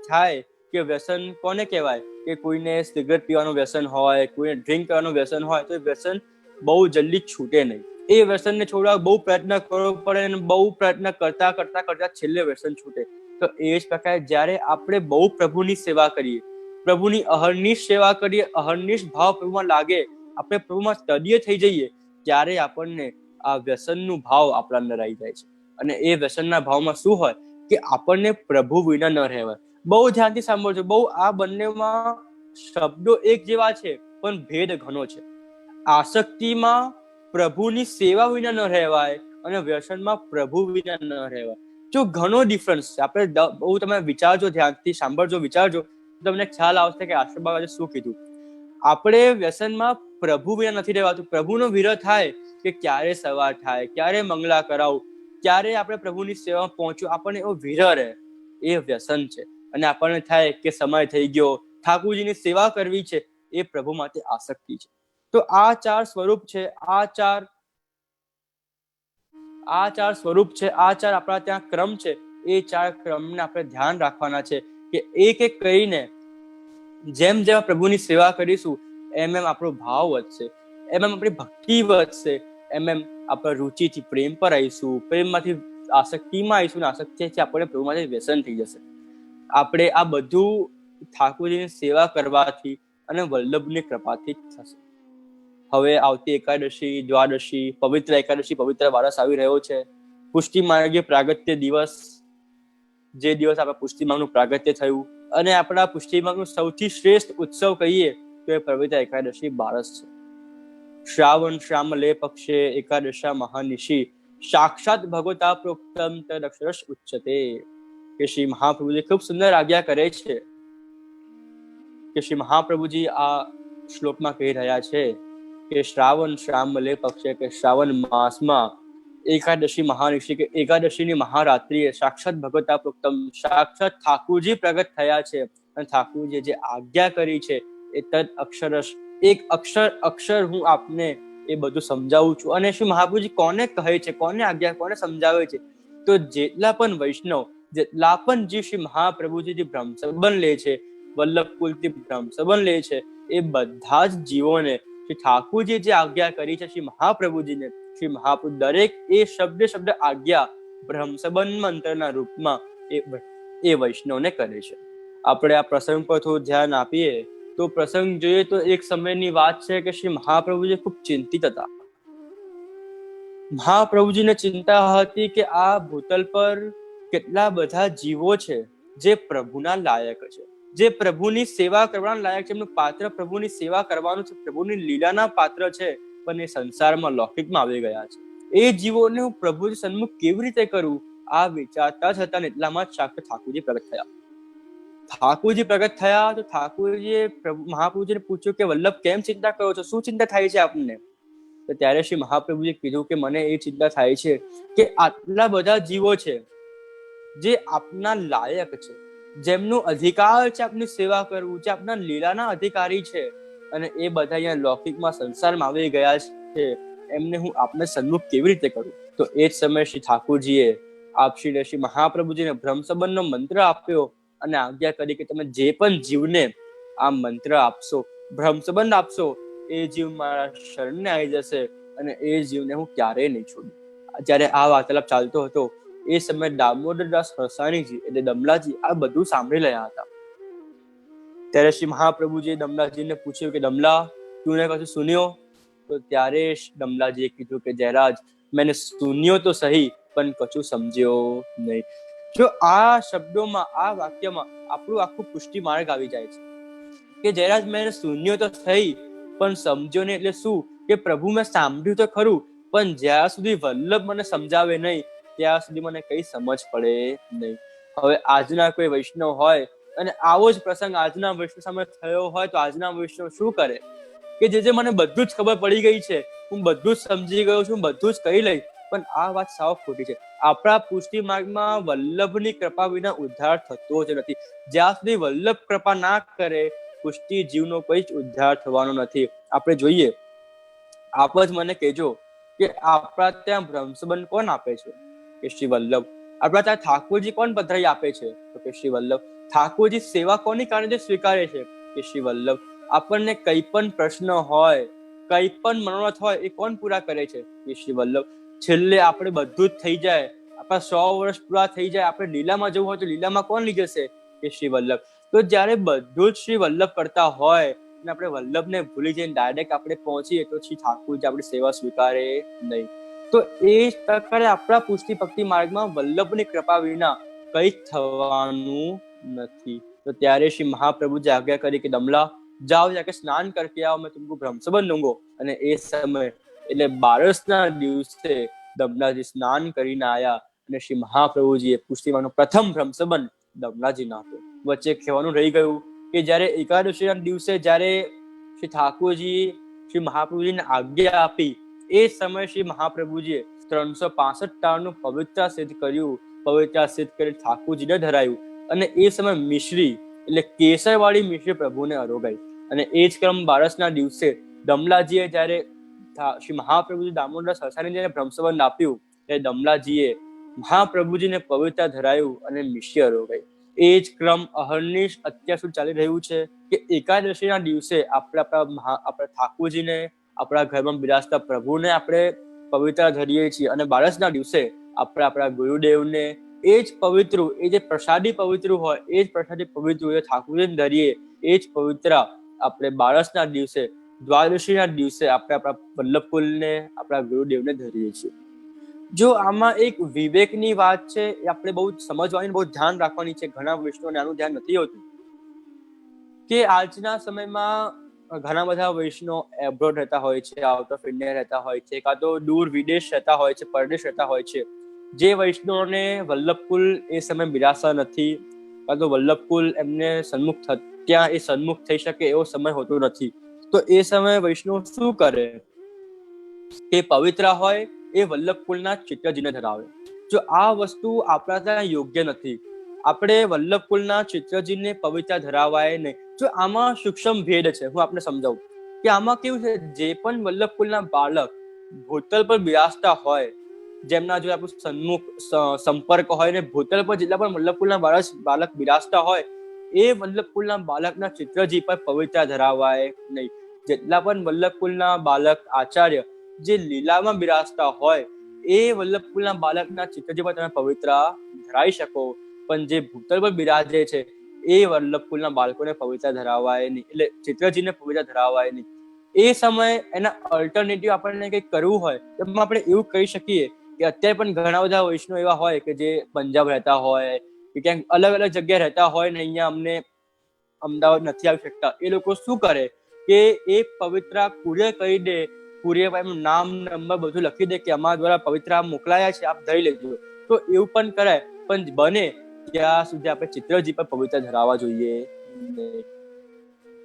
થાય કે વ્યસન કોને કહેવાય? કે કોઈને સિગરેટ પીવાનું વ્યસન હોય, કોઈને ડ્રિંક કરવાનું વ્યસન હોય, તો એ વ્યસન બહુ જલ્દી છૂટે નહીં. એ વ્યસનને છોડવા બહુ પ્રયત્ન કરવો પડે અને બહુ પ્રયત્ન કરતા કરતા કરતા છેલ્લે વ્યસન છૂટે. તો એ જ પ્રકારે જ્યારે આપણે બહુ પ્રભુની સેવા કરીએ, પ્રભુની અહર્નિશ સેવા કરીએ, અહર્નિશ ભાવ પ્રભુમાં લાગે, આપણે પ્રભુમાં તદીય થઈ જઈએ, ત્યારે આપણને આ વ્યસનનું ભાવ આપણા અંદર આવી જાય છે. અને એ વ્યસનના ભાવમાં શું હોય કે આપણને પ્રભુ વિના ન રહેવાય. બહુ ધ્યાનથી સાંભળજો, બહુ આ બંનેમાં શબ્દો એક જેવા છે પણ ભેદ ઘણો છે. આસક્તિમાં પ્રભુની સેવા વિના ન રહેવાય અને વ્યસનમાં પ્રભુ વિના ન રહેવાય. જો ઘણો ડિફરન્સ છે. આપણે બહુ તમે વિચારજો, ધ્યાનથી સાંભળજો, વિચારજો, તમને ખ્યાલ આવશે કે આશ્રમ બાબાએ શું કીધું. આપણે વ્યસનમાં પ્રભુ વિના નથી રહેવાતું. પ્રભુનો વિરહ થાય કે ક્યારે સવાર થાય, ક્યારે મંગળા કરાવું, ક્યારે આપણે પ્રભુની સેવામાં પહોંચ્યું, આપણને એવો વિરહ રહે. એ વ્યસન છે. અને આપણને થાય કે સમય થઈ ગયો, ઠાકોરજીની સેવા કરવી છે, એ પ્રભુ માટે આસક્તિ છે. તો આ ચાર સ્વરૂપ છે, આ ચાર સ્વરૂપ છે, આ ચાર આપણા ત્યાં ક્રમ છે. એ ચાર ક્રમને આપણે ધ્યાન રાખવાના છે કે એક એક કરીને જેમ જેમ પ્રભુની સેવા કરીશું, એમ એમ આપણો ભાવ વધશે, એમ એમ આપણી ભક્તિ વધશે, એમ એમ આપણે રુચિથી પ્રેમ પર આવીશું, પ્રેમમાંથી આસક્તિમાં આવીશું, આસક્તિથી આપણે પ્રભુમાંથી વ્યસન થઈ જશે. આપણે આ બધું ઠાકોરજીની સેવા કરવાથી અને વલ્લભની કૃપાથી જ થશે. હવે આવતી એકાદશી, દ્વાદશી, પવિત્ર એકાદશી, પવિત્ર વારસ આવી રહ્યો છે. પુષ્ટિ માર્ગીય પ્રાગટ્ય દિવસ, જે દિવસ આપણા પુષ્ટિ માર્ગનું પ્રાગટ્ય થયું, અને આપણા પુષ્ટિ માર્ગનું સૌથી શ્રેષ્ઠ ઉત્સવ કહીએ તો એ પવિત્ર એકાદશી બારસ છે. શ્રાવણ શ્યામલે પક્ષે એકાદશા મહાનિશી, સાક્ષાત ભગવતા પ્રોક્તમ તદક્ષરશ ઉચ્ચતે. કે શ્રી મહાપ્રભુજી ખૂબ સુંદર આજ્ઞા કરે છે કે શ્રી મહાપ્રભુજી આ શ્લોકમાં કહી રહ્યા છે કે શ્રાવણ શ્યામલે પક્ષે, કે શ્રાવણ માસમાં એકાદશી મહાનિશી, કે એકાદશીની મહારાત્રિએ સાક્ષાત ભગવતા પ્રોક્તમ, સાક્ષાત ઠાકુરજી પ્રગટ થયા છે અને ઠાકુરજીએ જે આજ્ઞા કરી છે એ તદ અક્ષરશ, એક અક્ષર અક્ષર હું આપને એ બધું સમજાવું છું. અને શ્રી મહાપ્રભુજી કોને કહે છે, કોને આજ્ઞા, કોને સમજાવે છે? તો જેટલા પણ વૈષ્ણવ, જેટલા પણ જે શ્રી મહાપ્રભુજી જે બ્રહ્મ સંબંધ લે છે, વલ્લભ કુલથી બ્રહ્મ સંબંધ લે છે, એ બધા જ જીવોને શ્રી ઠાકુરજી જે આજ્ઞા કરી છે શ્રી મહાપ્રભુજીને, શ્રી મહાપ્રભુ દરેક એ શબ્દ શબ્દ આજ્ઞા બ્રહ્મ સંબંધ મંત્રના રૂપમાં એ વૈષ્ણવને કરે છે. આપણે આ પ્રસંગ પર થોડું ધ્યાન આપીએ તો પ્રસંગ જોઈએ તો એક સમયની વાત છે કે શ્રી મહાપ્રભુજી ખૂબ ચિંતિત હતા. મહાપ્રભુજીને ચિંતા હતી કે આ ભૂતલ પર કેટલા બધા જીવો છે જે પ્રભુના લાયક છે, જે પ્રભુની સેવા કરવાના લાયક છે, એમનું પાત્ર પ્રભુની સેવા કરવાનું છે, પ્રભુની લીલાના પાત્ર છે, પણ એ સંસારમાં લૌકિકમાં આવી ગયા છે. એ જીવોને હું પ્રભુજી સન્મુખ કેવી રીતે કરું, આ વિચારતા જ હતા ને એટલામાં જ ઠાકુરજી પ્રગટ થયા. ઠાકુરજી પ્રગટ થયા તો ઠાકુરજીએ મહાપ્રભુજીને પૂછ્યું કે વલ્લભ કેમ ચિંતા કરો છો, શું ચિંતા થાય છે આપને? તો ત્યારે શ્રી મહાપ્રભુજીએ કીધું કે મને એ ચિંતા થાય છે કે આટલા બધા જીવો છે જે આપના લાયક છે, જેમનો અધિકાર છે આપની સેવા કરવું, જે આપના લીલાના અધિકારી છે, અને એ બધા અહીંયા લૌકિકમાં સંસારમાં આવી ગયા છે, એમને હું આપને સન્મુખ કેવી રીતે કરું? તો એ જ સમયે શ્રી ઠાકોરજીએ શ્રી મહાપ્રભુજીને બ્રહ્મસંબંધનો મંત્ર આપ્યો અને આજ્ઞા કરી કે તમે જે પણ જીવને આ મંત્ર આપશો, બ્રહ્મસંબંધ આપશો, એ જીવ મારા શરણને આવી જશે અને એ જીવને હું ક્યારેય નહીં છોડું. જ્યારે આ વાર્તાલાપ ચાલતો હતો એ સમયે દામોદરદાસ હસાણીજી એટલે દમલાજી આ બધું સાંભળી રહ્યા હતા. ત્યારે શ્રી મહાપ્રભુજીએ દમલાજીને પૂછ્યું કે દમલા, તું કશું સુન્યો? તો ત્યારે દમલાજીએ કીધું કે જયરાજ, મેને સુન્યો તો સહી પણ કશું સમજ્યો નહીં. જો આ શબ્દોમાં, આ વાક્યમાં આપણું આખું પુષ્ટિ માર્ગ આવી જાય છે કે જયરાજ મેને સુન્યો તો સહી પણ સમજ્યો નહીં. એટલે શું કે પ્રભુ મેં સાંભળ્યું તો ખરું, પણ જ્યાં સુધી વલ્લભ મને સમજાવે નહીં ત્યાં સુધી મને કઈ સમજ પડે નહીં. હવે આજના કોઈ વૈષ્ણવ હોય અને આવો જ પ્રસંગ આજના વૈષ્ણવ સામે થયો હોય તો આજના વૈષ્ણવ શું કરે કે જે મને બધું જ ખબર પડી ગઈ છે, હું બધું જ સમજી ગયો છું, બધું જ કહી લઈશ, પણ આ વાત સાવ ખોટી છે. આપણા પુષ્ટિ માર્ગમાં વલ્લભની કૃપા વિના ઉદ્ધાર થતો જ નથી. જ્યાં સુધી વલ્લભ કૃપા ના કરે પુષ્ટિ જીવનો કોઈ જ ઉદ્ધાર થવાનો નથી. આપણે જોઈએ, આપ જ મને કહેજો કે આપણા ત્યાં બ્રહ્મસંબંધ કોણ આપે છે? કે શ્રી વલ્લભ. આપણા ત્યાં ઠાકોરજી કોણ પધરાઈ આપે છે? તો કે શ્રી વલ્લભ. ઠાકોરજી સેવા કોની કારણે સ્વીકારે છે? કે શ્રી વલ્લભ. આપણને કઈ પણ પ્રશ્ન હોય, કઈ પણ મનોરથ હોય, એ કોણ પૂરા કરે છે? કે શ્રી વલ્લભ. છેલ્લે આપણે બધું જ થઈ જાય, આપણા 100 વર્ષ પૂરા થઈ જાય, આપણે લીલામાં જવું હોય તો લીલામાં કોણ લઈ જશે? કે શ્રી વલ્લભ. તો જ્યારે બધું જ શ્રી વલ્લભ કરતા હોય અને આપણે વલ્લભને ભૂલી જઈને ડાયરેક્ટ આપણે પહોંચીએ તો શ્રી ઠાકોરજી આપણી સેવા સ્વીકારે નહીં. તો એ જ પ્રકારે આપણા પુષ્ટિ ભક્તિ માર્ગમાં વલ્લભની કૃપા વિના કઈ થવાનું નથી. તો ત્યારે શ્રી મહાપ્રભુજી આજ્ઞા કરી કે દમલા જાઓ, જાકે સ્નાન કરકે આવો, મેં તુમકો બ્રહ્મસંબંધ દૂંગો. અને એ સમય એટલે બારસના દિવસે દમલાજી સ્નાન કરીને આવ્યા અને શ્રી મહાપ્રભુજીએ પુષ્ટિ માર્ગનો પ્રથમ બ્રહ્મસંબંધ દમલાજીને આપ્યો. વચ્ચે કહેવાનું રહી ગયું કે જ્યારે એકાદશીના દિવસે જ્યારે શ્રી ઠાકોરજી શ્રી મહાપ્રભુજીને આજ્ઞા આપી એ સમયે શ્રી મહાપ્રભુજીએ 365 ટાળનું પવિત્ર સિદ્ધ કર્યું. પવિત્ર સિદ્ધ કરી ઠાકોરજીને ધરાયું અને એ સમય મિશ્રી એટલે કેસરવાળી મિશ્રી પ્રભુને અરોગાઈ. અને એ જ ક્રમ બારસના દિવસે દમલાજીએ જ્યારે શ્રી મહાપ્રભુજી દામોદરદાસ હસાણીજીને બ્રહ્મસંબંધ આપ્યું ત્યારે દમલાજીએ મહાપ્રભુજીને પવિત્ર ધરાયું અને મિશ્રી અરોગાઈ. એ જ ક્રમ અહર્નિશ અત્યાર સુધી ચાલી રહ્યું છે કે એકાદશીના દિવસે આપણે આપણા ઠાકોરજીને, આપણા ઘરમાં બિરાજતા પ્રભુને આપણે પવિત્ર ધરીએ છીએ અને બારસના દિવસે આપણે આપણા ગુરુદેવને એ જ પવિત્ર, એ જે પ્રસાદી પવિત્ર હોય એ જ પ્રસાદી પવિત્ર ઠાકોરજીને ધરીએ. એ જ પવિત્ર આપણે બારસના દિવસે, દ્વાદશીના દિવસે આપણે આપણા વલ્લભકુલને, આપણા ગુરુદેવને ધરીએ છીએ. જો આમાં એક વિવેકની વાત છે, એ આપણે બહુ સમજવાની, બહુ ધ્યાન રાખવાની છે. ઘણા વૈષ્ણવને આનું ધ્યાન નથી હોતું કે આજના સમયમાં ઘણા બધા વૈષ્ણવ એબ્રોડ રહેતા હોય છે, આઉટ ઓફ ઇન્ડિયા રહેતા હોય છે, કાં તો દૂર વિદેશ રહેતા હોય છે, પરદેશ રહેતા હોય છે. જે વૈષ્ણવને વલ્લભકુલ એ સમય બિરાજતા નથી, કાં તો વલ્લભકુલ એમને ત્યાં એ સન્મુખ થઈ શકે એવો સમય હોતો નથી, તો એ સમયે વૈષ્ણવ શું કરે કે પવિત્ર હોય એ વલ્લભકુલના ચિત્રજીને ધરાવે. જો આ વસ્તુ આપણા ત્યાં યોગ્ય નથી. આપણે વલ્લભકુલના ચિત્રજીને પવિત્ર ધરાવાય નહીં. જો આમાં સૂક્ષ્મ ભેદ છે, હું આપને સમજાવું કે આમાં કેવું છે. જે પણ વલ્લભકુલના બાળક ભૂતલ પર બિરાજતા હોય, જેમના જો આપણું સન્મુખ સંપર્ક હોય ને ભૂતલ પર જેટલા પણ વલ્લભકુલના બાળક બિરાજતા હોય એ વલ્લભકુલના બાળકના ચિત્રજી પર પવિત્ર ધરાવાય નહીં. જેટલા પણ વલ્લભકુલના બાળક આચાર્ય જે લીલામાં બિરાજતા હોય એ વલ્લભકુલના બાળકના ચિત્રજી પર તમે પવિત્ર ધરાવી શકો, પણ જે ભૂતલ પર બિરાજે છે એ વલ્લભકુલના બાળકોને પવિત્ર ધરાવાય નહીં, એટલે ચિત્રજીને પવિત્ર ધરાવાય નહીં. એ સમયે એના અલ્ટરનેટિવ આપણને કંઈક કરવું હોય તો આપણે એવું કહી શકીએ કે અત્યારે પણ ઘણા બધા વૈષ્ણવ એવા હોય કે જે પંજાબ રહેતા હોય કે ક્યાંક અલગ અલગ જગ્યાએ રહેતા હોય ને અહીંયા અમને અમદાવાદ નથી આવી શકતા. એ લોકો શું કરે કે એ પવિત્ર કુરિયર કરી દે, કુરિયર પર એમનું નામ, નંબર બધું લખી દે કે અમારા દ્વારા પવિત્ર મોકલાયા છે, આપ ધરી લેજો. તો એવું પણ કરાય, પણ બને ત્યાં સુધી આપણે ચિત્રજી પર પવિત્ર ધરાવવા જોઈએ.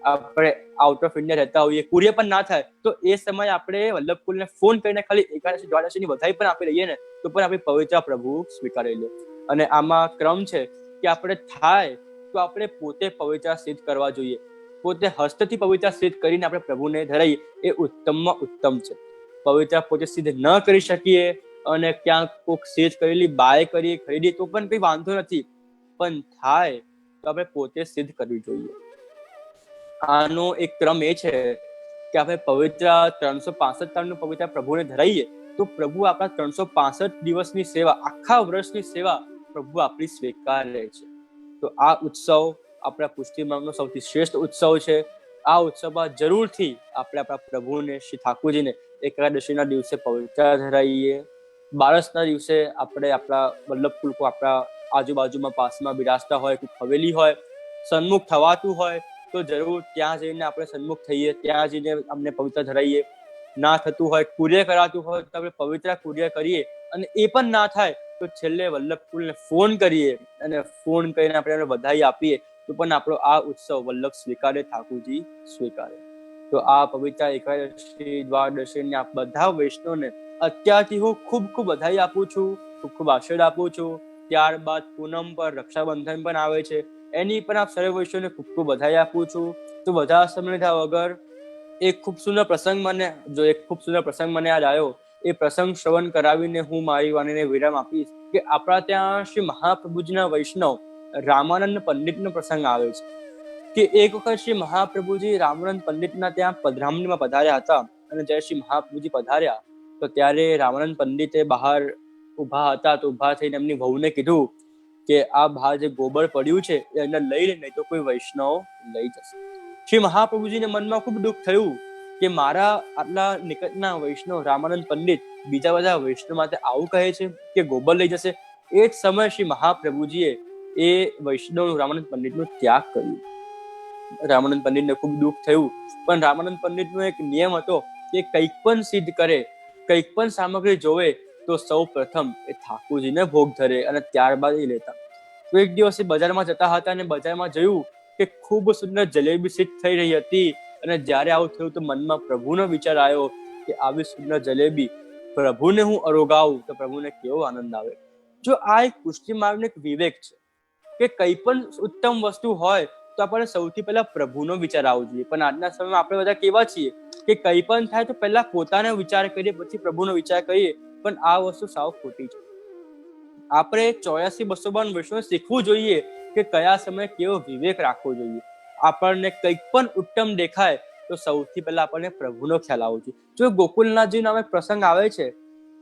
આપણે આઉટ ઓફ ઇન્ડિયા રહેતા હોઈએ, કુરિયર પણ ના થાય તો એ સમયે આપણે વલ્લભકુલને ફોન કરીને ખાલી એકાદશી દ્વાદશીની વધાઈ પણ આપી લઈએ ને તો પણ આપણે પવિત્ર પ્રભુ સ્વીકારી લે. અને આમાં ક્રમ છે કે આપણે થાય તો આપણે પોતે પવિત્રતા સિદ્ધ કરવા જોઈએ. પોતે હસ્તથી પવિત્રતા સિદ્ધ કરીને આપણે પ્રભુને ધરાઈએ એ ઉત્તમમાં ઉત્તમ છે. પવિત્રતા પોતે સિદ્ધ ન કરી શકીએ અને ક્યાંક કોઈક સિદ્ધ કરેલી બાય કરીએ ખરીદીએ તો પણ કંઈ વાંધો નથી, પણ થાય તો આપણે પોતે સિદ્ધ કરવી જોઈએ. આનો એક ક્રમ એ છે કે આપણે પવિત્ર 365 તારનું પવિત્ર પ્રભુને ધરાઈએ તો પ્રભુ આપણા 365 દિવસની સેવા, આખા વર્ષની સેવા પ્રભુ આપણી સ્વીકારે છે. તો આ ઉત્સવ આપણા પુષ્ટિ માર્ગનો સૌથી શ્રેષ્ઠ ઉત્સવ છે. આ ઉત્સવમાં જરૂરથી આપણે આપણા પ્રભુને શ્રી ઠાકોરજીને એકાદશીના દિવસે પવિત્ર ધરાઈએ. બારસના દિવસે આપણે આપણા વલ્લભ કુલકો આપણા આજુબાજુમાં પાસમાં બિરાજતા હોય, કોઈ હવેલી હોય, સન્મુખ થવાતું હોય તો જરૂર ત્યાં જઈને આપણે સન્મુખ થઈએ, ત્યાં જઈને અમને પવિત્ર ધરાઈએ. ના થતું હોય, કુરિયર કરાતું હોય તો આપણે પવિત્ર કુરિયર કરીએ, અને એ પણ ના થાય તો છેલ્લે વલ્લભ કુલને ફોન કરીએ અને ફોન કરીને આપણે વધાઈ આપીએ તો પણ આપણો આ ઉત્સવ વલ્લભ સ્વીકારે, ઠાકોરજી સ્વીકારે. તો આ પવિત્ર એકાદશી દ્વાદશીને આ બધા વૈષ્ણવને અત્યારથી હું ખૂબ ખૂબ વધાઈ આપું છું, ખૂબ ખૂબ આશીર્વાદ આપું છું. ત્યારબાદ પૂનમ પર રક્ષાબંધન પણ આવે છે, એની પણ આપ સર્વ વૈષ્ણવને ખૂબ ખૂબ વધાઈ આપું છું. તો વધારે સમય લીધા વગર એક ખૂબ સુંદર પ્રસંગ મને યાદ આવ્યો. એ પ્રસંગ શ્રવણ કરાવીને હું મારી વાણીને વિરામ આપીશ કે આપણા ત્યાં શ્રી મહાપ્રભુજીના વૈષ્ણવ રામાનંદ પંડિતનો પ્રસંગ આવે છે કે એક વખત શ્રી મહાપ્રભુજી રામાનંદ પંડિતના ત્યાં પધરામણીમાં પધાર્યા હતા. અને જ્યારે શ્રી મહાપ્રભુજી પધાર્યા તો ત્યારે રામાનંદ પંડિતે બહાર ઊભા હતા, તો ઊભા થઈને એમની વહુને કીધું કે આ બહાર જે ગોબર પડ્યું છે એ અંદર લઈ લે, નહીં તો કોઈ વૈષ્ણવ લઈ જશે. શ્રી મહાપ્રભુજીને મનમાં ખૂબ દુઃખ થયું કે મારા આટલા નિકટના વૈષ્ણવ રામાનંદ પંડિત બીજા બધા વૈષ્ણવ માટે આવું કહે છે કે ગોબર લઈ જશે. એ જ સમયે શ્રી મહાપ્રભુજીએ એ વૈષ્ણવ રામાનંદ પંડિતનો ત્યાગ કર્યો. રામાનંદ પંડિતને ખૂબ દુઃખ થયું, પણ રામાનંદ પંડિતનો એક નિયમ હતો કે કંઈક પણ સિદ્ધ કરે, કંઈક પણ સામગ્રી જોવે તો સૌ પ્રથમ એ ઠાકોરજીને ભોગ ધરે અને ત્યારબાદ એ લેતા. તો એક દિવસ એ બજારમાં જતા હતા અને બજારમાં જોયું કે ખૂબ સુંદર જલેબી સિદ્ધ થઈ રહી હતી. અને જ્યારે આવું થયું તો મનમાં પ્રભુનો વિચાર આવ્યો કે આવી સુંદર જલેબી પ્રભુને હું અરોગાવું તો પ્રભુને કેવો આનંદ આવે. જો આ એક પુષ્ટિ માર્ગનો એક વિવેક છે કે કંઈ પણ ઉત્તમ વસ્તુ હોય તો આપણે સૌથી પહેલા પ્રભુનો વિચાર આવવો જોઈએ. પણ આજના સમયમાં આપણે બધા કેવા છીએ કે કંઈ પણ થાય તો પહેલા પોતાનો વિચાર કરીએ, પછી પ્રભુનો વિચાર કરીએ. પણ આ વસ્તુ સાવ ખોટી છે. આપણે 84-252 વર્ષમાં શીખવું જોઈએ કે કયા સમયે કેવો વિવેક રાખવો જોઈએ. આપણને કંઈક પણ ઉત્તમ દેખાય તો સૌથી પહેલા આપણને પ્રભુનો ખ્યાલ આવવો જોઈએ. જો ગોકુલનાથજી નામે પ્રસંગ આવે છે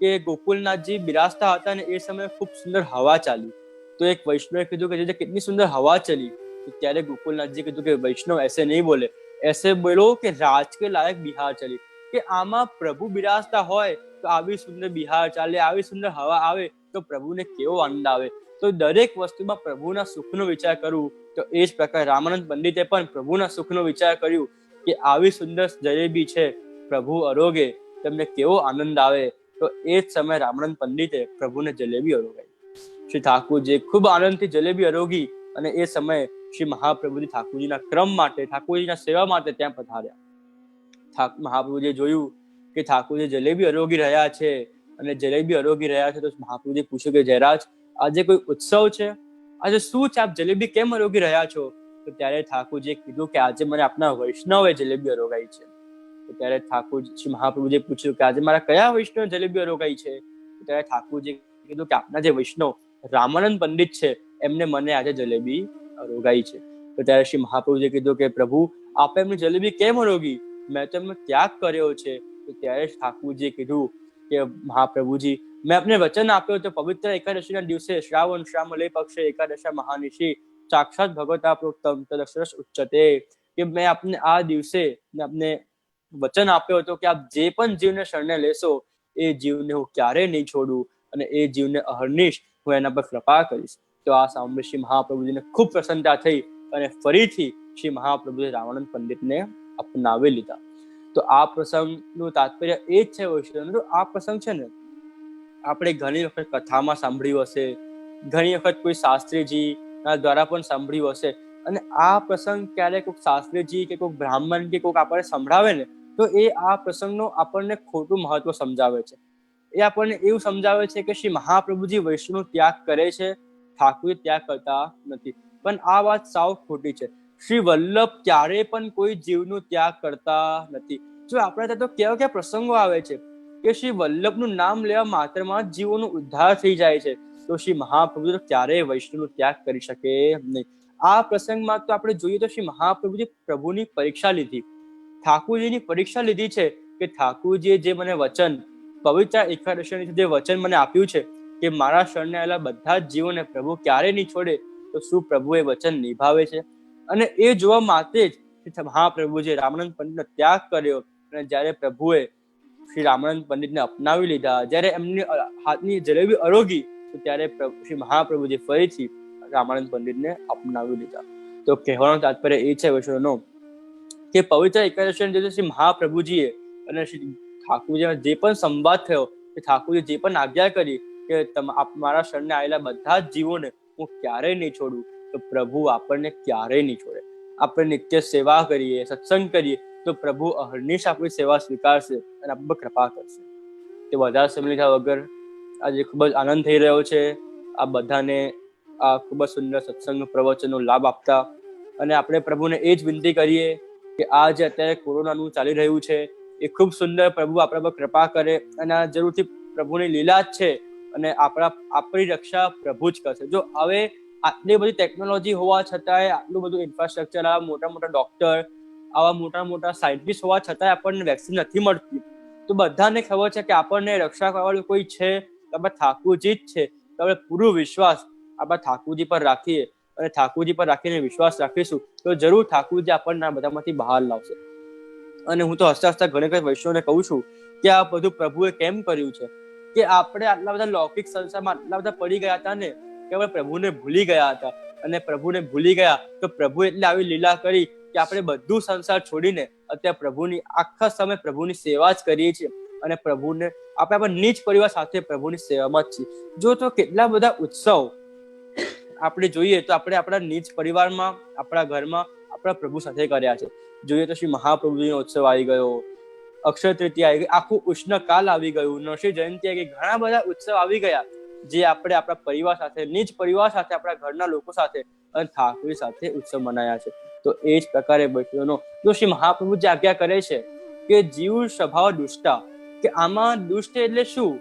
કે ગોકુલનાથજી બિરાજતા હતા અને એ સમયે ખૂબ સુંદર હવા ચાલી. તો એક વૈષ્ણવે કીધું કે જે કેટલી સુંદર હવા ચલી. તો ત્યારે ગોકુલનાથજી કીધું કે વૈષ્ણવ એસે નહીં બોલે, એસે બોલો કે રાજ કે લાયક બિહાર ચલી. કે આમાં પ્રભુ બિરાજતા હોય તો આવી સુંદર બિહાર ચાલે, આવી સુંદર હવા આવે તો પ્રભુને કેવો આનંદ આવે. તો દરેક વસ્તુમાં પ્રભુના સુખનો વિચાર કરવું. તો એ જ પ્રકાર રામાનંદ પંડિતે પણ પ્રભુના સુખનો વિચાર કર્યું કે આવી સુંદર જલેબી છે, પ્રભુ અરોગે તમને કેવો આનંદ આવે. તો એ જ સમયે રામાનંદ પંડિતે પ્રભુને જલેબી અરોગાઈ. શ્રી ઠાકોરજી ખૂબ આનંદથી જલેબી અરોગી અને એ સમયે શ્રી મહાપ્રભુજી ઠાકોરજીના ક્રમ માટે, ઠાકોરજીના સેવા માટે ત્યાં પધાર્યા. મહાપ્રભુજીએ જોયું કે ઠાકોરજી જલેબી અરોગી રહ્યા છે અને જલેબી અરોગી રહ્યા છે તો મહાપ્રભુજી પૂછ્યું કે જયરાજ આજે કોઈ ઉત્સવ છે, આજે શું છે, આપ જલેબી કેમ અરોગી રહ્યા છો? તો ત્યારે ઠાકોરજીએ કીધું કે આજે મને આપના વૈષ્ણવે જલેબી અરોગાઈ છે. તો ત્યારે ઠાકોરજી શ્રી મહાપ્રભુજીએ પૂછ્યું કે આજે મારા કયા વૈષ્ણવ જલેબી અરોગાઈ છે? તો ત્યારે ઠાકોરજીએ કીધું કે આપના જે વૈષ્ણવ રામાનંદ પંડિત છે એમને મને આજે જલેબી અરોગાઈ છે. તો ત્યારે શ્રી મહાપ્રભુજીએ કીધું કે પ્રભુ આપે એમની જલેબી કેમ અરોગી? મેં તો એમનો ત્યાગ કર્યો છે. તો ત્યારે ઠાકોરજીએ કીધું કે મહાપ્રભુજી મેં આપને વચન આપ્યો તો પવિત્ર એકાદશીના દિવસે શ્રાવણ શ્યામલે પક્ષે એકાદશા મહાનિશિ સાક્ષાત ભગવતા પ્રોક્તમ તદક્ષરસ ઉચ્ચતે કે મેં આપને આ દિવસે આપને વચન આપ્યો હતો કે આપ જે પણ જીવને શરણે લેશો એ જીવને હું ક્યારેય નહીં છોડું અને એ જીવને અહર્નિશ હું એના પર કૃપા કરીશ. તો આ સાંભળી શ્રી મહાપ્રભુજીને ખૂબ પ્રસન્નતા થઈ અને ફરીથી શ્રી મહાપ્રભુજી રામાનંદ પંડિતને અપનાવી લીધા. તો આ પ્રસંગનું તાત્પર્ય એ જ છે વૈષ્ણવ. આ પ્રસંગ છે ને આપણે ઘણી વખત કથામાં સાંભળ્યું હશે, ઘણી વખત કોઈ શાસ્ત્રીજી દ્વારા પણ સાંભળ્યું હશે. અને આ પ્રસંગ ક્યારેક કોઈક શાસ્ત્રીજી કે કોઈક બ્રાહ્મણ કે કોઈક આપણને સંભળાવે ને તો એ આ પ્રસંગનો આપણને ખોટું મહત્વ સમજાવે છે. એ આપણને એવું સમજાવે છે કે શ્રી મહાપ્રભુજી વૈષ્ણવ ત્યાગ કરે છે, ઠાકોર ત્યાગ કરતા નથી. પણ આ વાત સાવ ખોટી છે. શ્રી વલ્લભ ક્યારેય પણ કોઈ જીવનું ત્યાગ કરતા નથી. જો આપણે ત્યાં તો કેવા કેવા પ્રસંગો આવે છે કે શ્રી વલ્લભનું નામ લેવા માત્રમાં જ જીવોનો ઉદ્ધાર થઈ જાય છે. તો શ્રી મહાપ્રભુ તો ક્યારેય વૈષ્ણવનો ત્યાગ કરી શકે નહીં. આ પ્રસંગમાં તો આપણે જોઈએ તો શ્રી મહાપ્રભુજી પ્રભુની પરીક્ષા લીધી, ઠાકોરજીની પરીક્ષા લીધી છે કે ઠાકોરજીએ જે મને વચન પવિત્ર એકાદશીની જે વચન મને આપ્યું છે કે મારા શરણે આવેલા બધા જ જીવોને પ્રભુ ક્યારે નહીં છોડે, તો શું પ્રભુ એ વચન નિભાવે છે? અને એ જોવા માટે જ મહાપ્રભુજીએ રામાનંદ પંડિતનો ત્યાગ કર્યો. અને જ્યારે પ્રભુએ શ્રી રામાનંદ પંડિતને અપનાવી લીધા, જ્યારે એમની હાથની જલેબી અરોગી, તો ત્યારે શ્રી મહાપ્રભુજી ફરીથી રામાનંદ પંડિતને અપનાવી લીધા. તો કહેવાનો તાત્પર્ય એ છે વૈષ્ણવનો કે પવિત્ર એકાદશી શ્રી મહાપ્રભુજીએ અને શ્રી ઠાકોરજી જે પણ સંવાદ થયો, કે ઠાકોરજી જે પણ આજ્ઞા કરી કે મારા શરણે આવેલા બધા જ જીવોને હું ક્યારેય નહીં છોડું, તો પ્રભુ આપણને ક્યારેય નહીં છોડે. આપણે નિત્ય સેવા કરીએ, સત્સંગ કરીએ, તો પ્રભુ અહર્નિશ આપણી સેવા સ્વીકારશે અને આપણી પર કૃપા કરશે. તે વધારે સમય લીધા વગર આજે ખૂબ જ આનંદ થઈ રહ્યો છે આ બધાને આ ખૂબ જ સુંદર સત્સંગ પ્રવચનનો લાભ આપતા. અને આપણે પ્રભુને એ જ વિનંતી કરીએ કે આ જે અત્યારે કોરોનાનું ચાલી રહ્યું છે એ ખૂબ સુંદર પ્રભુ આપણા પર કૃપા કરે. અને આ જરૂરથી પ્રભુની લીલા જ છે અને આપણી રક્ષા પ્રભુ જ કરશે. જો હવે આટલી બધી ટેકનોલોજી હોવા છતાંય, આટલું બધું ઇન્ફ્રાસ્ટ્રક્ચર, આવા મોટા મોટા ડોક્ટર, આવા મોટા મોટા સાયન્ટિસ્ટ હોવા છતાંય આપણને વેક્સિન નથી મળતી, તો બધાને ખબર છે કે આપણને રક્ષા કરવાનું કોઈ છે તો આપણે ઠાકોરજી જ છે. તો આપણે પૂરો વિશ્વાસ આપણા ઠાકોરજી પર રાખીએ અને ઠાકોરજી પર રાખીને વિશ્વાસ રાખીશું તો જરૂર ઠાકોરજી આપણને આ બધામાંથી બહાર લાવશે. અને હું તો હસતા હસતા ઘણી વખત વૈષ્ણવને કહું છું કે આ બધું પ્રભુએ કેમ કર્યું છે, કે આપણે આટલા બધા લૌકિક સંસારમાં આટલા બધા પડી ગયા હતા ને કે આપણે પ્રભુને ભૂલી ગયા હતા. અને પ્રભુને ભૂલી ગયા તો પ્રભુ એટલે આવી લીલા કરી કે આપણે બધું સંસાર છોડીને અત્યારે પ્રભુની આખા સમય પ્રભુની સેવા જ કરીએ છીએ. અને પ્રભુને આપણે નીચ પરિવાર સાથે પ્રભુની સેવામાં જ છીએ. જો તો કેટલા બધા ઉત્સવ આપણે જોઈએ તો આપણે આપણા નીચ પરિવારમાં, આપણા ઘરમાં, આપણા પ્રભુ સાથે કર્યા છે. જોઈએ તો શ્રી મહાપ્રભુજીનો ઉત્સવ આવી ગયો, અક્ષય તૃતીયા આવી ગઈ, આખું ઉષ્ણકાલ આવી ગયું, નરસિંહ જયંતિ આવી ગઈ, ઘણા બધા ઉત્સવ આવી ગયા જે આપણે આપણા પરિવાર સાથે, નીચ પરિવાર સાથે, આપણા ઘરના લોકો સાથે અને ઠાકોર સાથે ઉત્સવ મનાયા છે. તો એ જ પ્રકારે બહેનો તો શ્રી મહાપ્રભુ જે આજ્ઞા કરે છે કે જીવ સ્વભાવ દુષ્ટા, કે આમાં દુષ્ટ એટલે શું,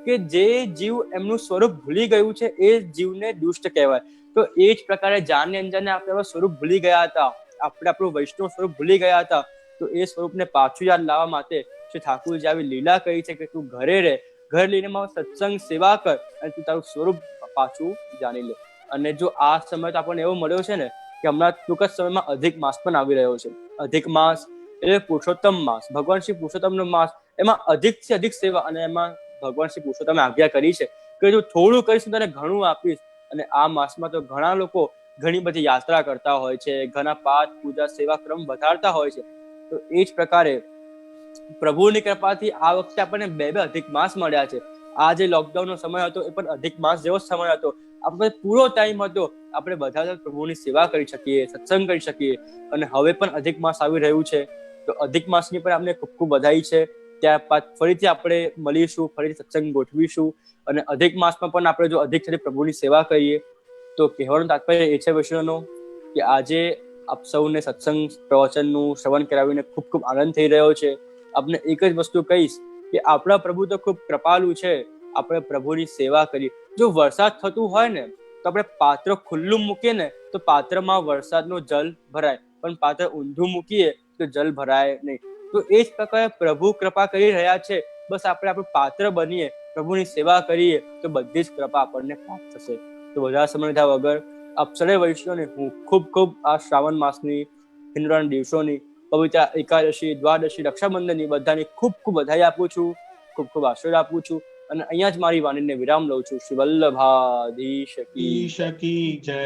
કે જે જીવ એમનું સ્વરૂપ ભૂલી ગયું છે એ જીવને દુષ્ટ કહેવાય. તો એ જ પ્રકારે જાને અંજાને આપણે સ્વરૂપ ભૂલી ગયા હતા, આપણે આપણું વૈષ્ણવ સ્વરૂપ ભૂલી ગયા હતા, તો એ સ્વરૂપને પાછું યાદ લાવવા માટે શ્રી ઠાકોરજી આવી લીલા કરી છે કે તું ઘરે રહે, ઘર લઈને સત્સંગ સેવા કર અને તું તારું સ્વરૂપ પાછું જાણી લે. અને જો આ સમય તો આપણને એવો મળ્યો છે ને કે હમણાં ટૂંક જ સમયમાં અધિક માસ પણ આવી રહ્યો છે. અધિક માસ એટલે પુરુષોત્તમ માસ, ભગવાન શ્રી પુરુષોત્તમનો માસ. એમાં અધિકથી અધિક સેવા, અને એમાં ભગવાન શ્રી પુરુષોત્તમે આજ્ઞા કરી છે કે જો થોડું કરીશ તને ઘણું આપીશ. અને આ માસમાં તો ઘણા લોકો ઘણી બધી યાત્રા કરતા હોય છે, ઘણા પાઠ પૂજા સેવા ક્રમ વધારતા હોય છે. તો એ જ પ્રકારે પ્રભુની કૃપાથી આ વખતે આપણને બે અધિક માસ મળ્યા છે. આ જે લોકડાઉનનો સમય હતો એ પણ અધિક માસ જેવો સમય હતો. આપણે પૂરો ટાઈમ હતો, આપણે બધા પ્રભુની સેવા કરી શકીએ, સત્સંગ કરી શકીએ. અને હવે પણ અધિક માસ આવી રહ્યું છે, તો અધિક માસની પણ આપણે ખૂબ ખૂબ બધાઈ છે. ત્યારબાદ ફરીથી આપણે મળીશું, ફરીથી સત્સંગ ગોઠવીશું. અને અધિક માસમાં પણ આપણે જો અધિક સાથે પ્રભુની સેવા કરીએ તો કહેવાનું તાત્પર્ય એ છે વૈષ્ણવનો કે આજે આપ સૌને સત્સંગ પ્રવચનનું શ્રવણ કરાવીને ખૂબ ખૂબ આનંદ થઈ રહ્યો છે. આપણે એક જ વસ્તુ કહીશ કે આપણા પ્રભુ તો ખૂબ કૃપાળુ છે, આપણે પ્રભુની સેવા કરીએ. જો વરસાદ થતું હોય ને તો આપણે પાત્ર ખુલ્લું મૂકીએ ને તો પાત્રમાં વરસાદનું જલ ભરાય, પણ પાત્ર ઊંધું મૂકીએ તો જલ ભરાય નહીં. તો એ જ પ્રકારે પ્રભુ કૃપા કરી રહ્યા છે. બસ આપણે આપણું પાત્ર બનીએ, પ્રભુની સેવા કરીએ તો બધી જ કૃપા આપણને પ્રાપ્ત થશે. તો વધારે સમય લીધા વગર આપ સર્વે વૈષ્ણવને હું ખૂબ ખૂબ આ શ્રાવણ માસની હિન્દુના દિવસોની પવિત્ર એકાદશી, દ્વાદશી, રક્ષાબંધનની બધાની ખૂબ ખૂબ બધાઈ આપું છું, ખૂબ ખૂબ આશીર્વાદ આપું છું. અને અહીંયા જ મારી વાણીને વિરામ લઉં છું. શ્રી વલ્લભાધીશ કી જય.